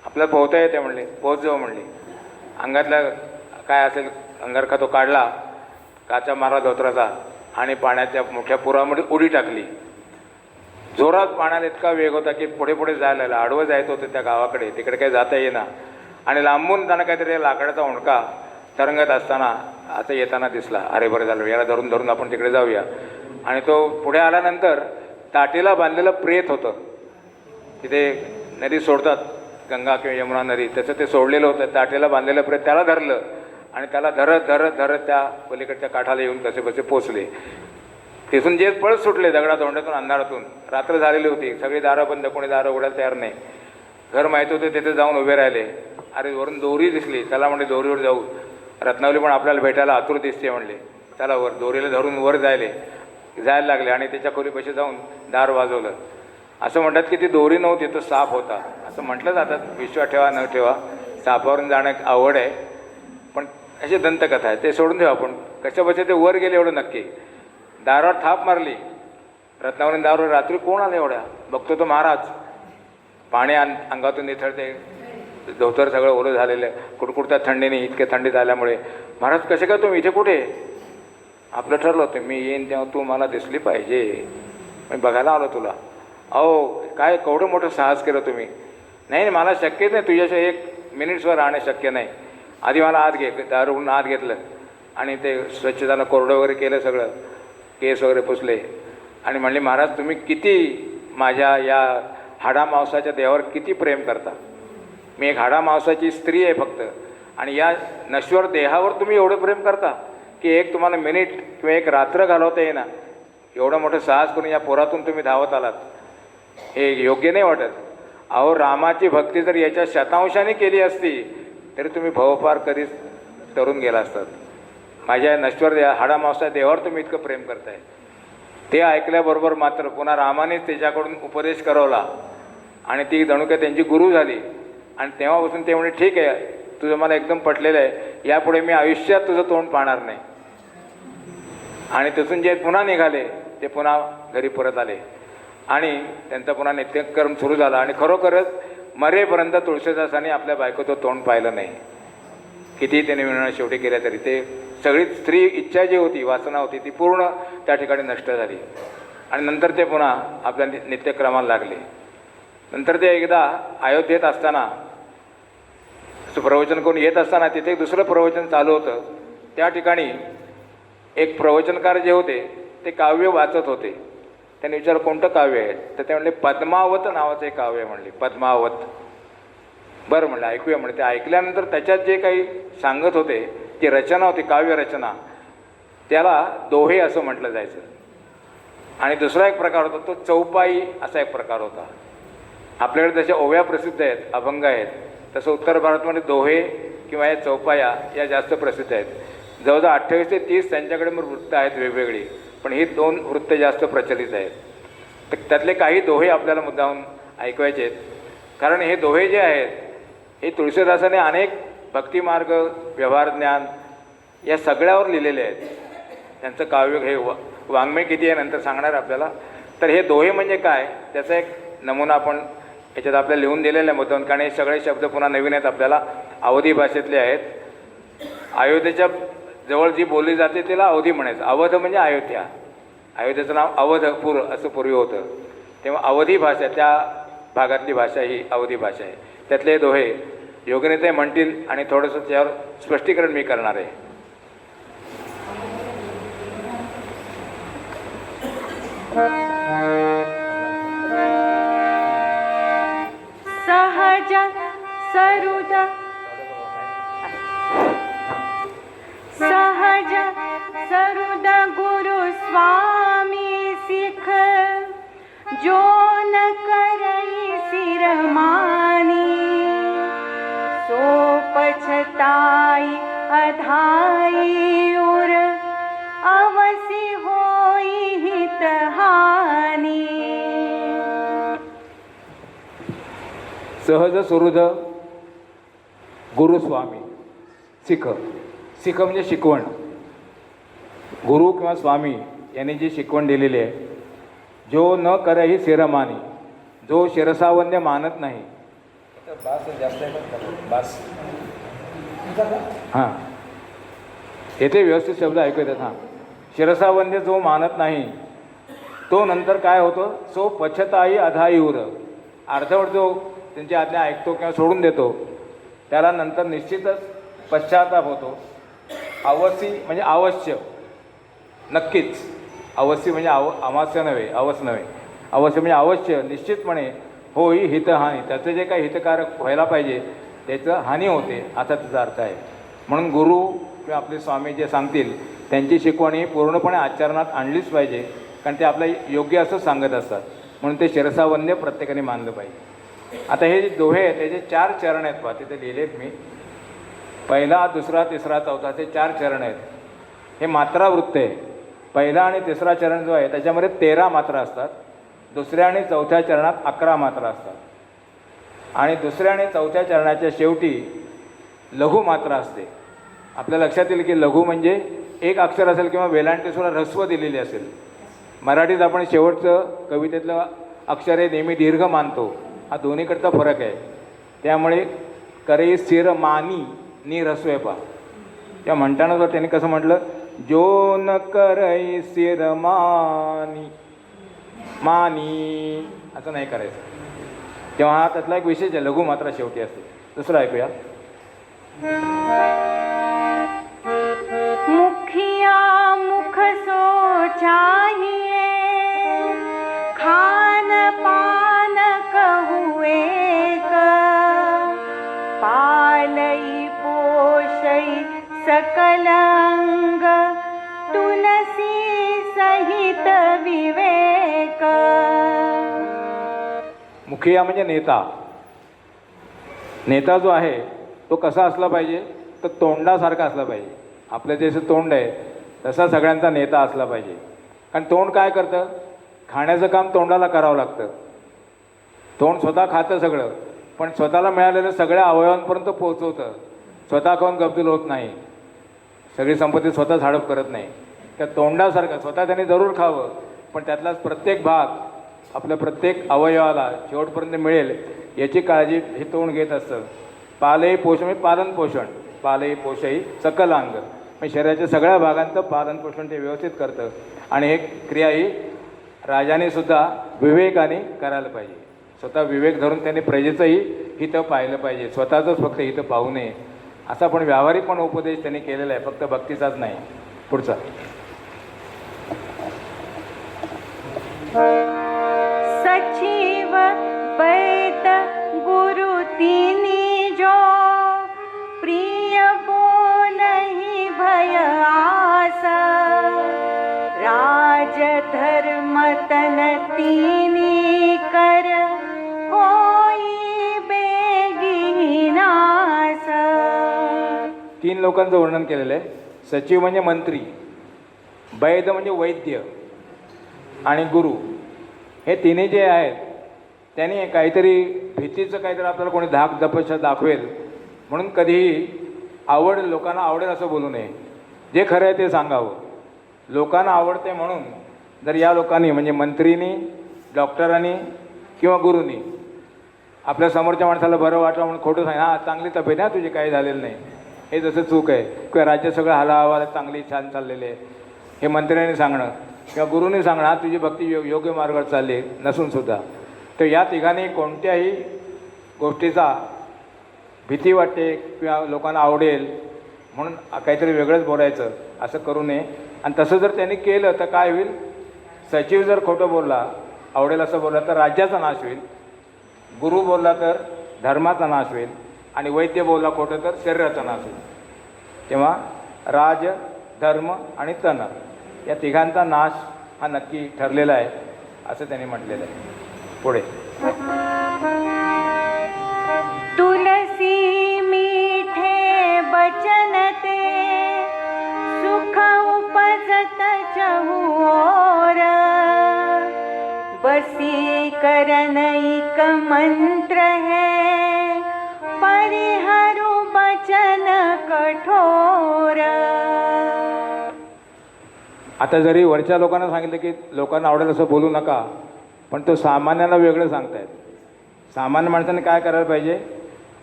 आपल्याला पोहता येते म्हणले, पोहोच जाऊ म्हणले. अंगातला काय असेल अंगारखा तो काढला, काचा मारा धोत्राचा, आणि पाण्याच्या मोठ्या पुरामध्ये उडी टाकली. जोरात पाण्याला इतका वेग होता की पुढे जायला लागला. आडवं जायचं होतं त्या गावाकडे, तिकडे काही जाता येईना. आणि लांबून त्यांना काहीतरी लाकडाचा हुंडका तरंगत असताना असं येताना दिसला. अरे बरं झालं, याला धरून आपण तिकडे जाऊया. आणि तो पुढे आल्यानंतर ताटीला बांधलेलं प्रेत होतं. तिथे नदी सोडतात, गंगा किंवा यमुना नदी, तसं ते सोडलेलं होतं. ताटीला बांधलेलं प्रेत त्याला धरलं आणि त्याला धरत त्या पलीकडच्या काठाला येऊन कसे पोचले. तिथून जे पळत सुटले दगडातोंडातून, अंधारातून. रात्र झालेली होती, सगळी दारं बंद, कोणी दारं उघडायला तयार नाही. घर माहीत होते, तिथे जाऊन उभे राहिले. अरे वरून दोरी दिसली, चला म्हणले दोरीवर जाऊ. रत्नावली पण आपल्याला भेटायला आतुर दिसते म्हणले, चला वर. दोरीला धरून वर जायला लागले आणि त्याच्या खोलीपाशी जाऊन दार वाजवलं. असं म्हणतात की ती दोरी नव्हती, तो साप होता असं म्हटलं जातात. विश्वास ठेवा न ठेवा, सापावरून जाणं आवड आहे, पण अशी दंतकथा आहे, ते सोडून ठेवा. पण कशापाशी ते वर गेले एवढं नक्की. दारावर थाप मारली रत्नावलीने. दारावर रात्री कोण आलं एवढ्या? बघतो तो महाराज. पाणी अंगातून निथळते, धोतर सगळं ओलं झालेलं, कुडकुडत्या थंडीने, इतके थंडीत आल्यामुळे. महाराज कसे काय तुम्ही इथे? कुठे? आपलं ठरलं होतं मी येईन तेव्हा तू मला दिसली पाहिजे, मी बघायला आलो तुला. अहो काय केवढं मोठं साहस केलं तुम्ही. नाही मला शक्यच नाही, तुझ्याशी 1 मिनिट्सवर राहणं शक्य नाही. आधी मला आत दारून आत घेतलं आणि ते स्वच्छतानं कोरडं वगैरे केलं, सगळं केस वगैरे पुसले. आणि म्हणले महाराज तुम्ही किती माझ्या या हाडामांसाच्या देवावर किती प्रेम करता. मी एक हाडामांसाची स्त्री आहे फक्त, आणि या नश्वर देहावर तुम्ही एवढं प्रेम करता की एक तुम्हाला मिनिट किंवा एक रात्र घालवता येईना. एवढं मोठं साहस करून या पोरातून तुम्ही धावत आलात, हे योग्य नाही वाटत. अहो रामाची भक्ती जर याच्या शतांशाने केली असती तरी तुम्ही भवपार कधीच तरून गेला असतात. माझ्या नश्वर हाडामांसा देवावर तुम्ही इतकं प्रेम करताय. ते ऐकल्याबरोबर मात्र पुन्हा रामानेच त्याच्याकडून उपदेश करवला आणि ती जणू काय त्यांची गुरु झाली. आणि तेव्हापासून ते म्हणे ठीक आहे, तुझं मला एकदम पटलेलं आहे, यापुढे मी आयुष्यात तुझं तोंड पाहणार नाही. आणि तिथून जे पुन्हा निघाले ते पुन्हा घरी परत आले आणि त्यांचा पुन्हा नित्यक्रम सुरू झाला. आणि खरोखरच मरेपर्यंत तुळशीदासांनी आपल्या बायकोचं तोंड पाहिलं नाही. कितीही त्याने विनवण्या शेवटी केल्या तरी ते सगळी स्त्री इच्छा जी होती, वासना होती, ती पूर्ण त्या ठिकाणी नष्ट झाली. आणि नंतर ते पुन्हा आपल्या नित्यक्रमाला लागले. नंतर ते एकदा अयोध्येत असताना प्रवचन करून येत असताना तिथे एक दुसरं प्रवचन चालू होतं. त्या ठिकाणी एक प्रवचनकार जे होते ते काव्य वाचत होते. त्यांनी विचारलं कोणतं काव्य आहे? तर ते म्हणले पद्मावत नावाचं एक काव्य आहे म्हणले, पद्मावत. बरं म्हणलं ऐकूया म्हणले. ते ऐकल्यानंतर त्याच्यात जे काही सांगत होते ती रचना होती, काव्यरचना, त्याला दोहे असं म्हटलं जायचं. आणि दुसरा एक प्रकार होता तो चौपाई असा एक प्रकार होता. आपल्याकडे जशा ओव्या प्रसिद्ध आहेत, अभंग आहेत, तसं उत्तर भारतामध्ये दोहे किंवा या चौपाया या जास्त प्रसिद्ध आहेत. जवळजवळ 28 ते 30 त्यांच्याकडे मग वृत्त आहेत वेगवेगळी, पण ही 2 वृत्त जास्त प्रचलित आहेत. तर त्यातले काही दोहे आपल्याला मुद्दाहून ऐकवायचे आहेत. कारण हे दोहे जे आहेत हे तुळशीदासाने अनेक भक्तिमार्ग, व्यवहार ज्ञान या सगळ्यावर लिहिलेले आहेत. त्यांचं काव्य हे वाङ्मय किती आहे नंतर सांगणार आपल्याला. तर हे दोहे म्हणजे काय त्याचा एक नमुना आपण याच्यात आपल्याला लिहून दिलेलं आहे मुद्दाहून. कारण हे सगळे शब्द पुन्हा नवीन आहेत आपल्याला, अवधी भाषेतले आहेत. अयोध्येच्या जवळ जी बोलली जाते तिला अवधी म्हणायचं. अवध म्हणजे अयोध्या, अयोध्येचं नाव अवधपूर असं पूर्वी होतं. तेव्हा अवधी भाषा, त्या भागातली भाषा ही अवधी भाषा आहे. त्यातले दोहे योगिनीताई म्हणतील आणि थोडंसं त्यावर स्पष्टीकरण मी करणार आहे. सहज सरुद सहज सरुद गुरु स्वामी सिख जो न करई सिर मानी सो पछताई अधाई उर अवसी होई हित हानी. सहज सुहृद गुरुस्वामी सिख. सिख म्हणजे शिकवण. गुरु किंवा स्वामी यांनी जी शिकवण दिलेली आहे, जो न करही शिरमानी, जो शिरसावन्य मानत नाही. हां, येथे व्यवस्थित शब्द ऐकू येतात. हां, शिरसावन्य जो मानत नाही तो नंतर काय होतो, सो पछताई अधाई उर. अर्धवट जो त्यांची आज्ञा ऐकतो किंवा सोडून देतो त्याला नंतर निश्चितच पश्चाताप होतो. अवसी म्हणजे अवश्य, नक्कीच. अवश्य म्हणजे अमास्य नव्हे, अवस नव्हे. अवश्य म्हणजे अवश्य, निश्चितपणे होई हितहानी. त्याचं जे काही हितकारक व्हायला पाहिजे त्याचं हानी होते, असा त्याचा अर्थ आहे. म्हणून गुरु किंवा आपले स्वामी जे सांगतील त्यांची शिकवण ही पूर्णपणे आचरणात आणलीच पाहिजे, कारण ते आपलं योग्य असं सांगत असतात. म्हणून ते शिरसावन्य प्रत्येकाने मानलं पाहिजे. आता हे जे दोहे आहेत त्याचे 4 चरण आहेत. पहा तिथे लिहिलेत मी. पहिला, दुसरा, तिसरा, चौथा, ते 4 चरण आहेत. हे मात्रा वृत्त आहे. पहिला आणि तिसरा चरण जो आहे त्याच्यामध्ये 13 मात्रा असतात. दुसऱ्या आणि चौथ्या चरणात 11 मात्रा असतात. आणि दुसऱ्या आणि चौथ्या चरणाच्या शेवटी लघु मात्रा असते. आपल्या लक्षात येईल की लघु म्हणजे एक अक्षर असेल किंवा वेलांटीसुद्धा ऱ्हस्व दिलेली असेल. मराठीत आपण शेवटचं कवितेतलं अक्षर हे नेहमी दीर्घ मानतो. हा दोन्हीकडचा फरक आहे. त्यामुळे करई स्थिर मानी नि ऱ्हस्व आहे. पहा त्या म्हणताना जर त्यांनी कसं म्हटलं, जो न करई स्थिर मानी, मानी असं नाही करायचं. तेव्हा हा त्यातला एक विशेष आहे, लघु मात्रा शेवटी असते. दुसरं ऐकूया. मुखिया मुख सो चाहिए खान पान कहू एक पालई पोषई सकल अंग तुलसी सहित विवेक. मुखिया म्हणजे नेता. नेता जो आहे तो कसा असला पाहिजे, तर तोंडासारखा असला पाहिजे. आपलं जसं तोंड आहे तसा सगळ्यांचा नेता असला पाहिजे. कारण तोंड काय करतं, खाण्याचं काम तोंडाला करावं लागतं. तोंड स्वतः खातं सगळं, पण स्वतःला मिळालेलं सगळ्या अवयवांपर्यंत पोहोचवतं. स्वतः खाऊन गब्दूल होत नाही. सगळी संपत्ती स्वतःच हडप करत नाही. त्या तोंडासारखं स्वतः त्याने जरूर खावं, पण त्यातलाच प्रत्येक भाग आपल्या प्रत्येक अवयवाला शेवटपर्यंत मिळेल याची काळजी हे तोंड घेत असतं. पालई पोषण म्हणजे पालन पोषण. पालई पोषई सकल अंग म्हणजे शरीराच्या सगळ्या भागांचं पालन पोषण ते व्यवस्थित करतं. आणि हे क्रिया ही राजाने सुद्धा विवेकाने करायला पाहिजे. स्वतः विवेक धरून त्याने प्रजेचंही हित पाहिलं पाहिजे, स्वतःचंच फक्त हित पाहू नये. असा पण व्यावहारिक पण उपदेश त्यांनी केलेला आहे, फक्त भक्तीचाच नाही. पुढचा. सचिव बैत गुरु तिनी जो प्रिय बोलहि भय आस राज धर्म तन तिनी कर होई बेगी नास. 3 लोकांचं वर्णन केलेलं आहे. सचिव म्हणजे मंत्री, वैद्य म्हणजे वैद्य, आणि गुरु. हे तिन्ही जे आहेत त्यांनी काहीतरी भीतीचं काहीतरी आपल्याला कोणी धाक दपशा दाखवेल म्हणून कधीही लोकांना आवडेल असं बोलू नये. जे खरं आहे ते सांगावं. लोकांना आवडते म्हणून जर या लोकांनी म्हणजे मंत्रीनी, डॉक्टरांनी किंवा गुरुनी आपल्या समोरच्या माणसाला बरं वाटलं म्हणून खोटं सांग, हां चांगली तब्येत आहे तुझी, काही झालेलं नाही, हे जसं चूक आहे. किंवा राज्य सगळं हवाला चांगली छान चाललेले आहे हे मंत्र्यांनी सांगणं किंवा गुरुनी सांगणं, हा तुझी भक्ती योग्य मार्गावर चालली नसूनसुद्धा. तर या तिघांनी कोणत्याही गोष्टीचा भीती वाटते किंवा लोकांना आवडेल म्हणून काहीतरी वेगळंच बोलायचं असं करू नये. आणि तसं जर त्यांनी केलं तर काय होईल, सचिव जर खोटं बोलला, आवडेल असं बोलला तर राज्याचा नाश होईल, गुरु बोलला तर धर्माचा नाश होईल, आणि वैद्य बोलला खोटं तर शरीराचा नाश होईल. तेव्हा राज, धर्म आणि तन या तिघांचा नाश हा नक्की ठरलेला आहे असं त्यांनी म्हटलेलं आहे. पुढे तुलसी मीठे बचन ते सुख उपजत चहुओर बसी करन एक मंत्र है परिहरु बचन कठोर. आता जरी वरच्या लोकांना सांगितलं की लोकांना आवडेल असं बोलू नका, पण तो सामान्यांना वेगळं सांगतायत. सामान्य माणसाने काय करायला पाहिजे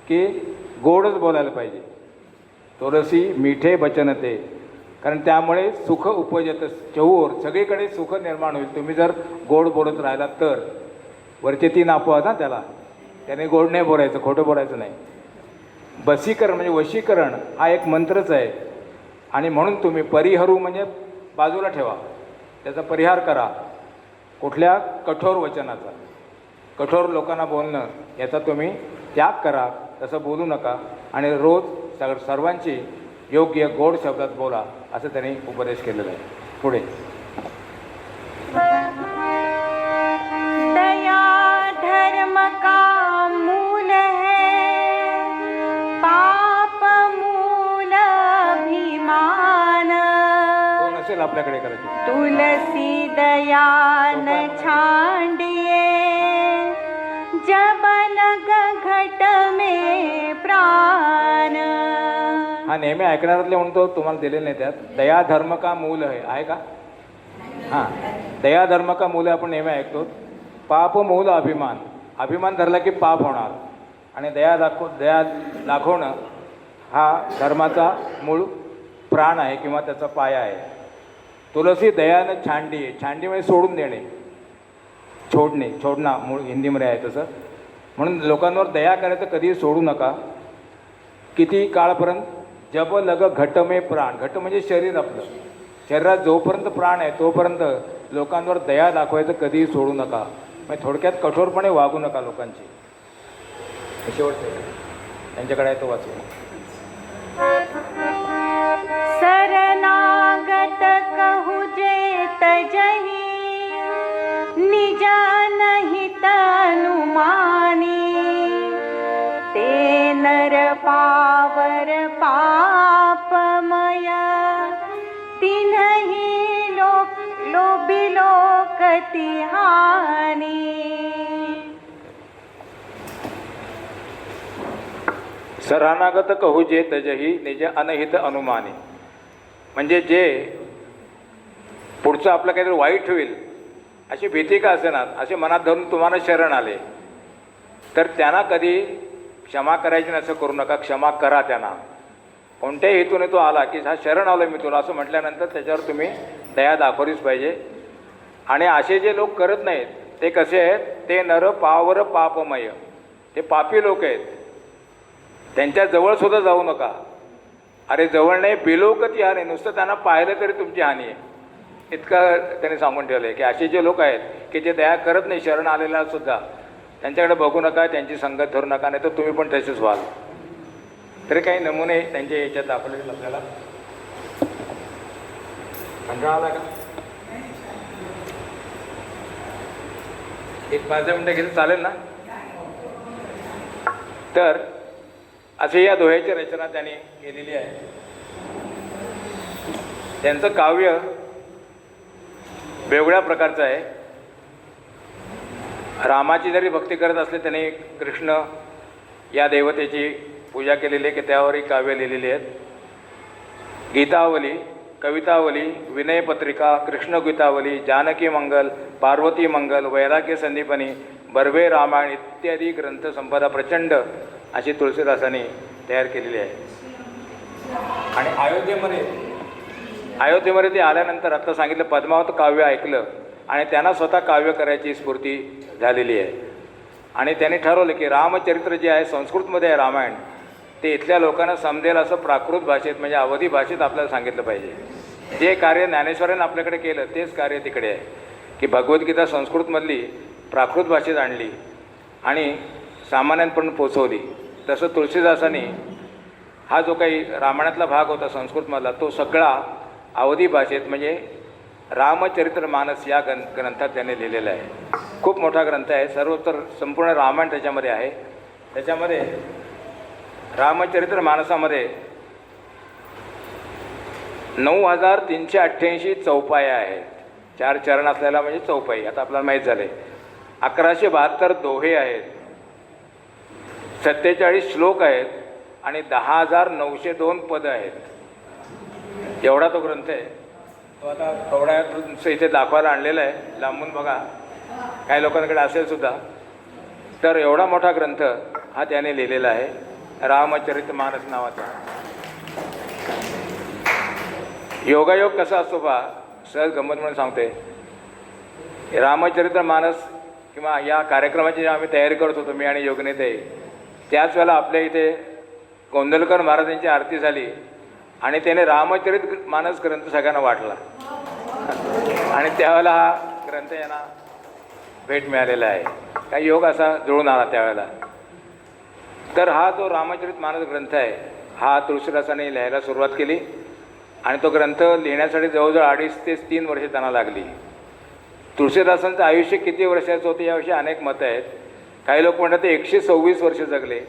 की गोडच बोलायला पाहिजे. तुलसी मीठे बचन ते, कारण त्यामुळे सुख उपजत चहूर, सगळीकडे सुख निर्माण होईल. तुम्ही जर गोड बोलत राहिलात तर. वरचे तीन अपोहा ना त्याने गोड नाही बोलायचं, खोटं बोलायचं नाही. बसीकरण म्हणजे वशीकरण हा एक मंत्रच आहे. आणि म्हणून तुम्ही परिहरू म्हणजे बाजूला ठेवा, त्याचा परिहार करा. कुठल्या कठोर वचनाचा, कठोर लोकांना बोलणं याचा तुम्ही त्याग करा, तसं बोलू नका. आणि रोज सर्वांची योग्य गोड शब्दात बोला असं त्यांनी उपदेश केलेला आहे. पुढे दया धर्म का मूल है पाप मूल अभिमान. तो नसेल आपल्याकडे करायचं. तुलसी दया न छांडिए जब लग घट में प्राण. हा नेहमी ऐकणारातले म्हणतो, तुम्हाला दिलेले नाही त्यात. दया धर्म का मूल आहे का? हां, दया धर्म का मूल आपण नेहमी ऐकतो. पाप मूल अभिमान, अभिमान धरला की पाप होणार. आणि दया दाखवणं हा धर्माचा मूळ प्राण आहे किंवा त्याचा पाया आहे. तुलसी दयानं छांडी, छांडी म्हणजे सोडून देणे, छोडणं मूळ हिंदीमध्ये आहे तसं. म्हणून लोकांवर दया करायचं कधीही सोडू नका. किती काळपर्यंत? जब लग घट में प्राण, घट म्हणजे शरीर आपलं. शरीरात जोपर्यंत प्राण आहे तोपर्यंत लोकांवर दया दाखवायचं कधीही सोडू नका. म्हणजे थोडक्यात कठोरपणे वागू नका लोकांची. शेवटचं त्यांच्याकडे आहे तो वाचू. शरणागत कहूजे तजहि निज नहित अनुमानी. ते नर पावर पापमय तिन्हि लोभिलो कति हानी. शरणागत कहूजे तजही निज अनहित अनुमानी. म्हणजे जे पुढचं आपलं काहीतरी वाईट होईल अशी भीती का असेना, असे मनात धरून तुम्हाला शरण आले तर त्यांना कधी क्षमा करायची नसं करू नका. क्षमा करा त्यांना. कोणत्याही हेतूने तो आला की हा शरण आलो मी तुला असं म्हटल्यानंतर त्याच्यावर तुम्ही दया दाखवलीच पाहिजे. आणि असे जे लोक करत नाहीत ते कसे आहेत? ते नर पावर पापमय, ते पापी लोक आहेत. त्यांच्या जवळसुद्धा जाऊ नका. अरे जवळ नाही, बिलोकती हानी, नुसतं त्यांना पाहिलं तरी तुमची हानी आहे इतकं त्यांनी सांगून ठेवलं आहे. की असे जे लोक आहेत की जे दया करत नाही शरण आलेला सुद्धा, त्यांच्याकडे बघू नका, त्यांची संगत धरू नका, नाही तर तुम्ही पण तसेच व्हाल. तरी काही नमुने त्यांच्या याच्यात दाखवले आपल्याला. कंटाळा आला का? एक 5-10 मिनटं घेतलं चालेल ना? तर असे या दोह्याची रचना त्यांनी केलेली आहे. त्यांचं काव्य वेगळ्या प्रकारचं आहे. रामाची जरी भक्ती करत असले त्यांनी कृष्ण या देवतेची पूजा केलेली आहे की त्यावरही काव्य लिहिलेली आहेत. गीतावली, कवितावली, विनयपत्रिका, कृष्णगीतावली, जानकी मंगल, पार्वती मंगल, वैराग्य संदीपनी, बर्वे रामायण इत्यादी ग्रंथसंपदा प्रचंड अशी तुळशीदासांनी तयार केलेली आहे. आणि अयोध्येमध्ये ते आल्यानंतर आत्ता सांगितलं पद्मावत काव्य ऐकलं आणि त्यांना स्वतः काव्य करायची स्फूर्ती झालेली आहे. आणि त्यांनी ठरवलं की रामचरित्र जे आहे संस्कृतमध्ये आहे रामायण, ते इथल्या लोकांना समजेल असं प्राकृत भाषेत म्हणजे अवधी भाषेत आपल्याला सांगितलं पाहिजे. जे कार्य ज्ञानेश्वरांनी आपल्याकडे केलं तेच कार्य तिकडे आहे की भगवद्गीता संस्कृतमधली प्राकृत भाषेत आणली आणि सामान्यांपर्यंत पोचवली. तसं तुळशीदासांनी हा जो काही रामायणातला भाग होता संस्कृतमधला तो सगळा अवधी भाषेत म्हणजे रामचरित्र मानस या ग्रंथात त्याने लिहिलेला आहे. खूप मोठा ग्रंथ आहे. सर्वतर संपूर्ण रामायण त्याच्यामध्ये आहे. त्याच्यामध्ये रामचरित्र मानसामध्ये 9388 चौपाया आहेत. 4 चरण असलेला म्हणजे चौपाई आता आपल्याला माहीत झाले. 1172 दोहे आहेत, 47 श्लोक आहेत आणि 10,902 पदं आहेत. एवढा तो ग्रंथ आहे. तो आता कवड्यात इथे दाखवायला आणलेला आहे. लांबून बघा, काही लोकांकडे असेल सुद्धा. तर एवढा मोठा ग्रंथ हा त्याने लिहिलेला आहे रामचरित्र मानस नावाचा. योगायोग कसा असतो पहा, सहज गंमत म्हणून सांगते. रामचरित्र मानस किंवा या कार्यक्रमाची जेव्हा आम्ही तयारी करत होतो मी आणि योगनेते, त्याच वेळेला आपल्या इथे गोंदवलेकर महाराजांची आरती झाली आणि त्याने रामचरित मानस ग्रंथ सगळ्यांना वाटला आणि त्यावेळेला हा ग्रंथ यांना भेट मिळालेला आहे. काही योग असा जुळून आला त्यावेळेला. तर हा जो रामचरित मानस ग्रंथ आहे हा तुळशीदासांनी लिहायला सुरुवात केली आणि तो ग्रंथ लिहिण्यासाठी जवळजवळ 2.5 ते 3 वर्षे त्यांना लागली. तुळशीदासांचं आयुष्य किती वर्षाचं होतं याविषयी अनेक मतं आहेत. काही लोक म्हणतात ते 126 वर्ष जगले,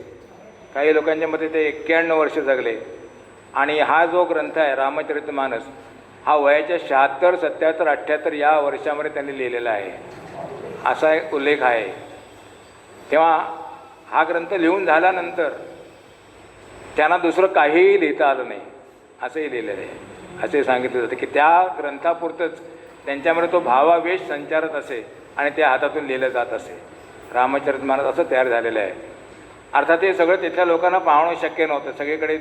काही लोकांच्या मते ते 91 वर्ष जगले. आणि हा जो ग्रंथ आहे रामचरित्र मानस हा वयाच्या 76, 77, 78 या वर्षामध्ये त्यांनी लिहिलेला आहे असा एक उल्लेख आहे. तेव्हा हा ग्रंथ लिहून झाल्यानंतर त्यांना दुसरं काहीही लिहिता आलं नाही असंही लिहिलेलं आहे. असे सांगितलं जातं की त्या ग्रंथापुरतंच त्यांच्यामध्ये तो भावावेश संचारत असे आणि त्या हातातून लिहिलं जात असे. रामचरित्र मानस असं तयार झालेलं आहे. अर्थात हे सगळं तिथल्या लोकांना पाहणं शक्य नव्हतं. सगळीकडे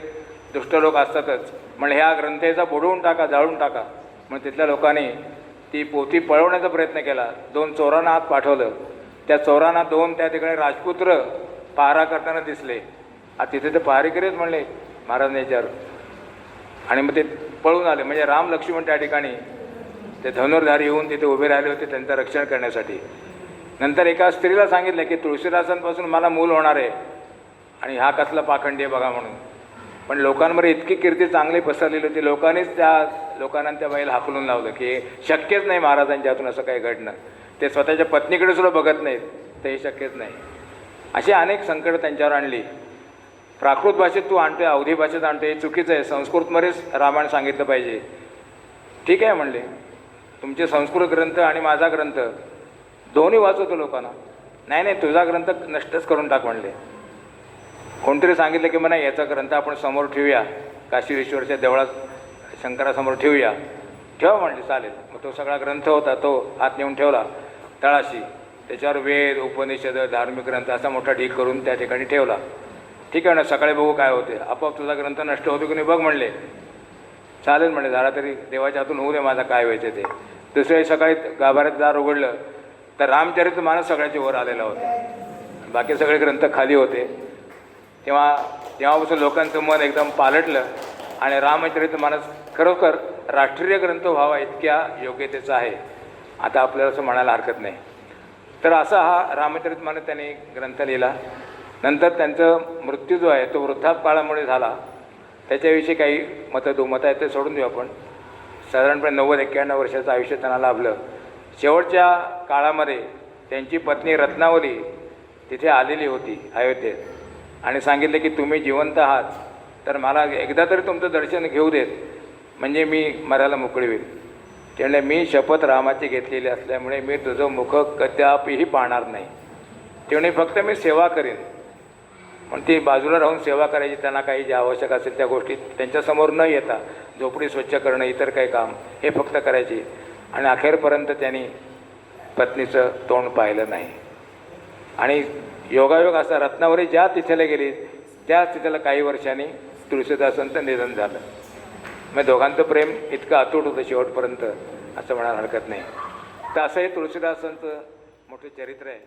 दुष्ट लोक असतातच. म्हणजे ह्या ग्रंथाचा बुडवून टाका, जाळून टाका. मग तिथल्या लोकांनी ती पोथी पळवण्याचा प्रयत्न केला. 2 चोरांना आत पाठवलं. त्या चोरांना 2 त्या ठिकाणी राजपुत्र पहारा करताना दिसले. तिथे ते पहारेकरीच म्हणले महाराजांनी याच्यावर आणि मग ते पळून आले. म्हणजे राम लक्ष्मण त्या ठिकाणी ते धनुर्धारी येऊन तिथे उभे राहिले होते त्यांचं रक्षण करण्यासाठी. नंतर एका स्त्रीला सांगितलं की तुळशीदासांपासून मला मूल होणार आहे आणि हा कसला पाखंडी आहे बघा म्हणून. पण लोकांमध्ये इतकी कीर्ती चांगली पसरलेली होती, लोकांनीच त्या लोकांना त्या बाईला हाकलून लावलं की शक्यच नाही महाराजांच्या हातून असं काही घडणं. ते स्वतःच्या पत्नीकडे सुद्धा बघत नाहीत, तर हे शक्यच नाही. अशी अनेक संकटं त्यांच्यावर आणली. प्राकृत भाषेत तू आणतोय, अवधी भाषेत आणतोय, हे चुकीचं आहे. संस्कृतमध्येच रामायण सांगितलं पाहिजे. ठीक आहे म्हणले, तुमचे संस्कृत ग्रंथ आणि माझा ग्रंथ दोन्ही वाचवतो लोकांना. नाही नाही, तुझा ग्रंथ नष्टच करून टाक म्हणले. कोणतरी सांगितलं की म्हणा याचा ग्रंथ आपण समोर ठेवूया, काशी विश्वरच्या देवळात शंकरासमोर ठेवूया. ठेवा म्हणले, चालेल. मग तो सगळा ग्रंथ होता तो आत नेऊन ठेवला तळाशी. त्याच्यावर वेद, उपनिषद, धार्मिक ग्रंथ असा मोठा ढीक करून त्या ठिकाणी ठेवला. ठीक आहे ना, सकाळी बघू काय होते. आपोआप तुझा ग्रंथ नष्ट होतो की नाही बघ म्हणले. चालेल म्हणले, झाला तरी देवाच्या हातून होऊ दे, माझा काय व्हायचं ते. दुसऱ्या सकाळी गाभाऱ्यात दार उघडलं तर रामचरित्र मानस सगळ्याच्या वर आलेला होता, बाकी सगळे ग्रंथ खाली होते. तेव्हापासून लोकांचं मन एकदम पालटलं आणि रामचरित्र मानस खरोखर राष्ट्रीय ग्रंथ व्हावा इतक्या योग्यतेचा आहे आता आपल्याला असं म्हणायला हरकत नाही. तर असा हा रामचरित्र मानस त्यांनी ग्रंथ लिहिला. नंतर त्यांचं मृत्यू जो आहे तो वृद्धापकाळामुळे झाला. त्याच्याविषयी काही दुमतं आहेत ते सोडून देऊ आपण. साधारणपणे 90-91 वर्षाचं आयुष्य त्यांना लाभलं. शेवटच्या काळामध्ये त्यांची पत्नी रत्नावली तिथे आलेली होती अयोध्येत आणि सांगितलं की तुम्ही जिवंत आहात तर मला एकदा तरी तुमचं दर्शन घेऊ देत, म्हणजे मी मरायला मोकळी होईल. त्यामुळे मी शपथ रामाची घेतलेली असल्यामुळे मी तुझं मुख कदापिही पाहणार नाही. त्यामुळे फक्त मी सेवा करेन. पण ती बाजूला राहून सेवा करायची, त्यांना काही जे आवश्यक असेल त्या गोष्टी त्यांच्यासमोर न येता झोपडी स्वच्छ करणं, इतर काही काम हे फक्त करायची. आणि अखेरपर्यंत त्यांनी पत्नीचं तोंड पाहिलं नाही. आणि योगायोग असा रत्नावली ज्या तिथेला गेली त्याच तिथेला काही वर्षांनी तुळशीदासांचं निधन झालं. मग दोघांचं प्रेम इतकं अतूट होतं शेवटपर्यंत असं म्हणायला हरकत नाही. तर असं हे तुळशीदासांचं मोठं चरित्र आहे.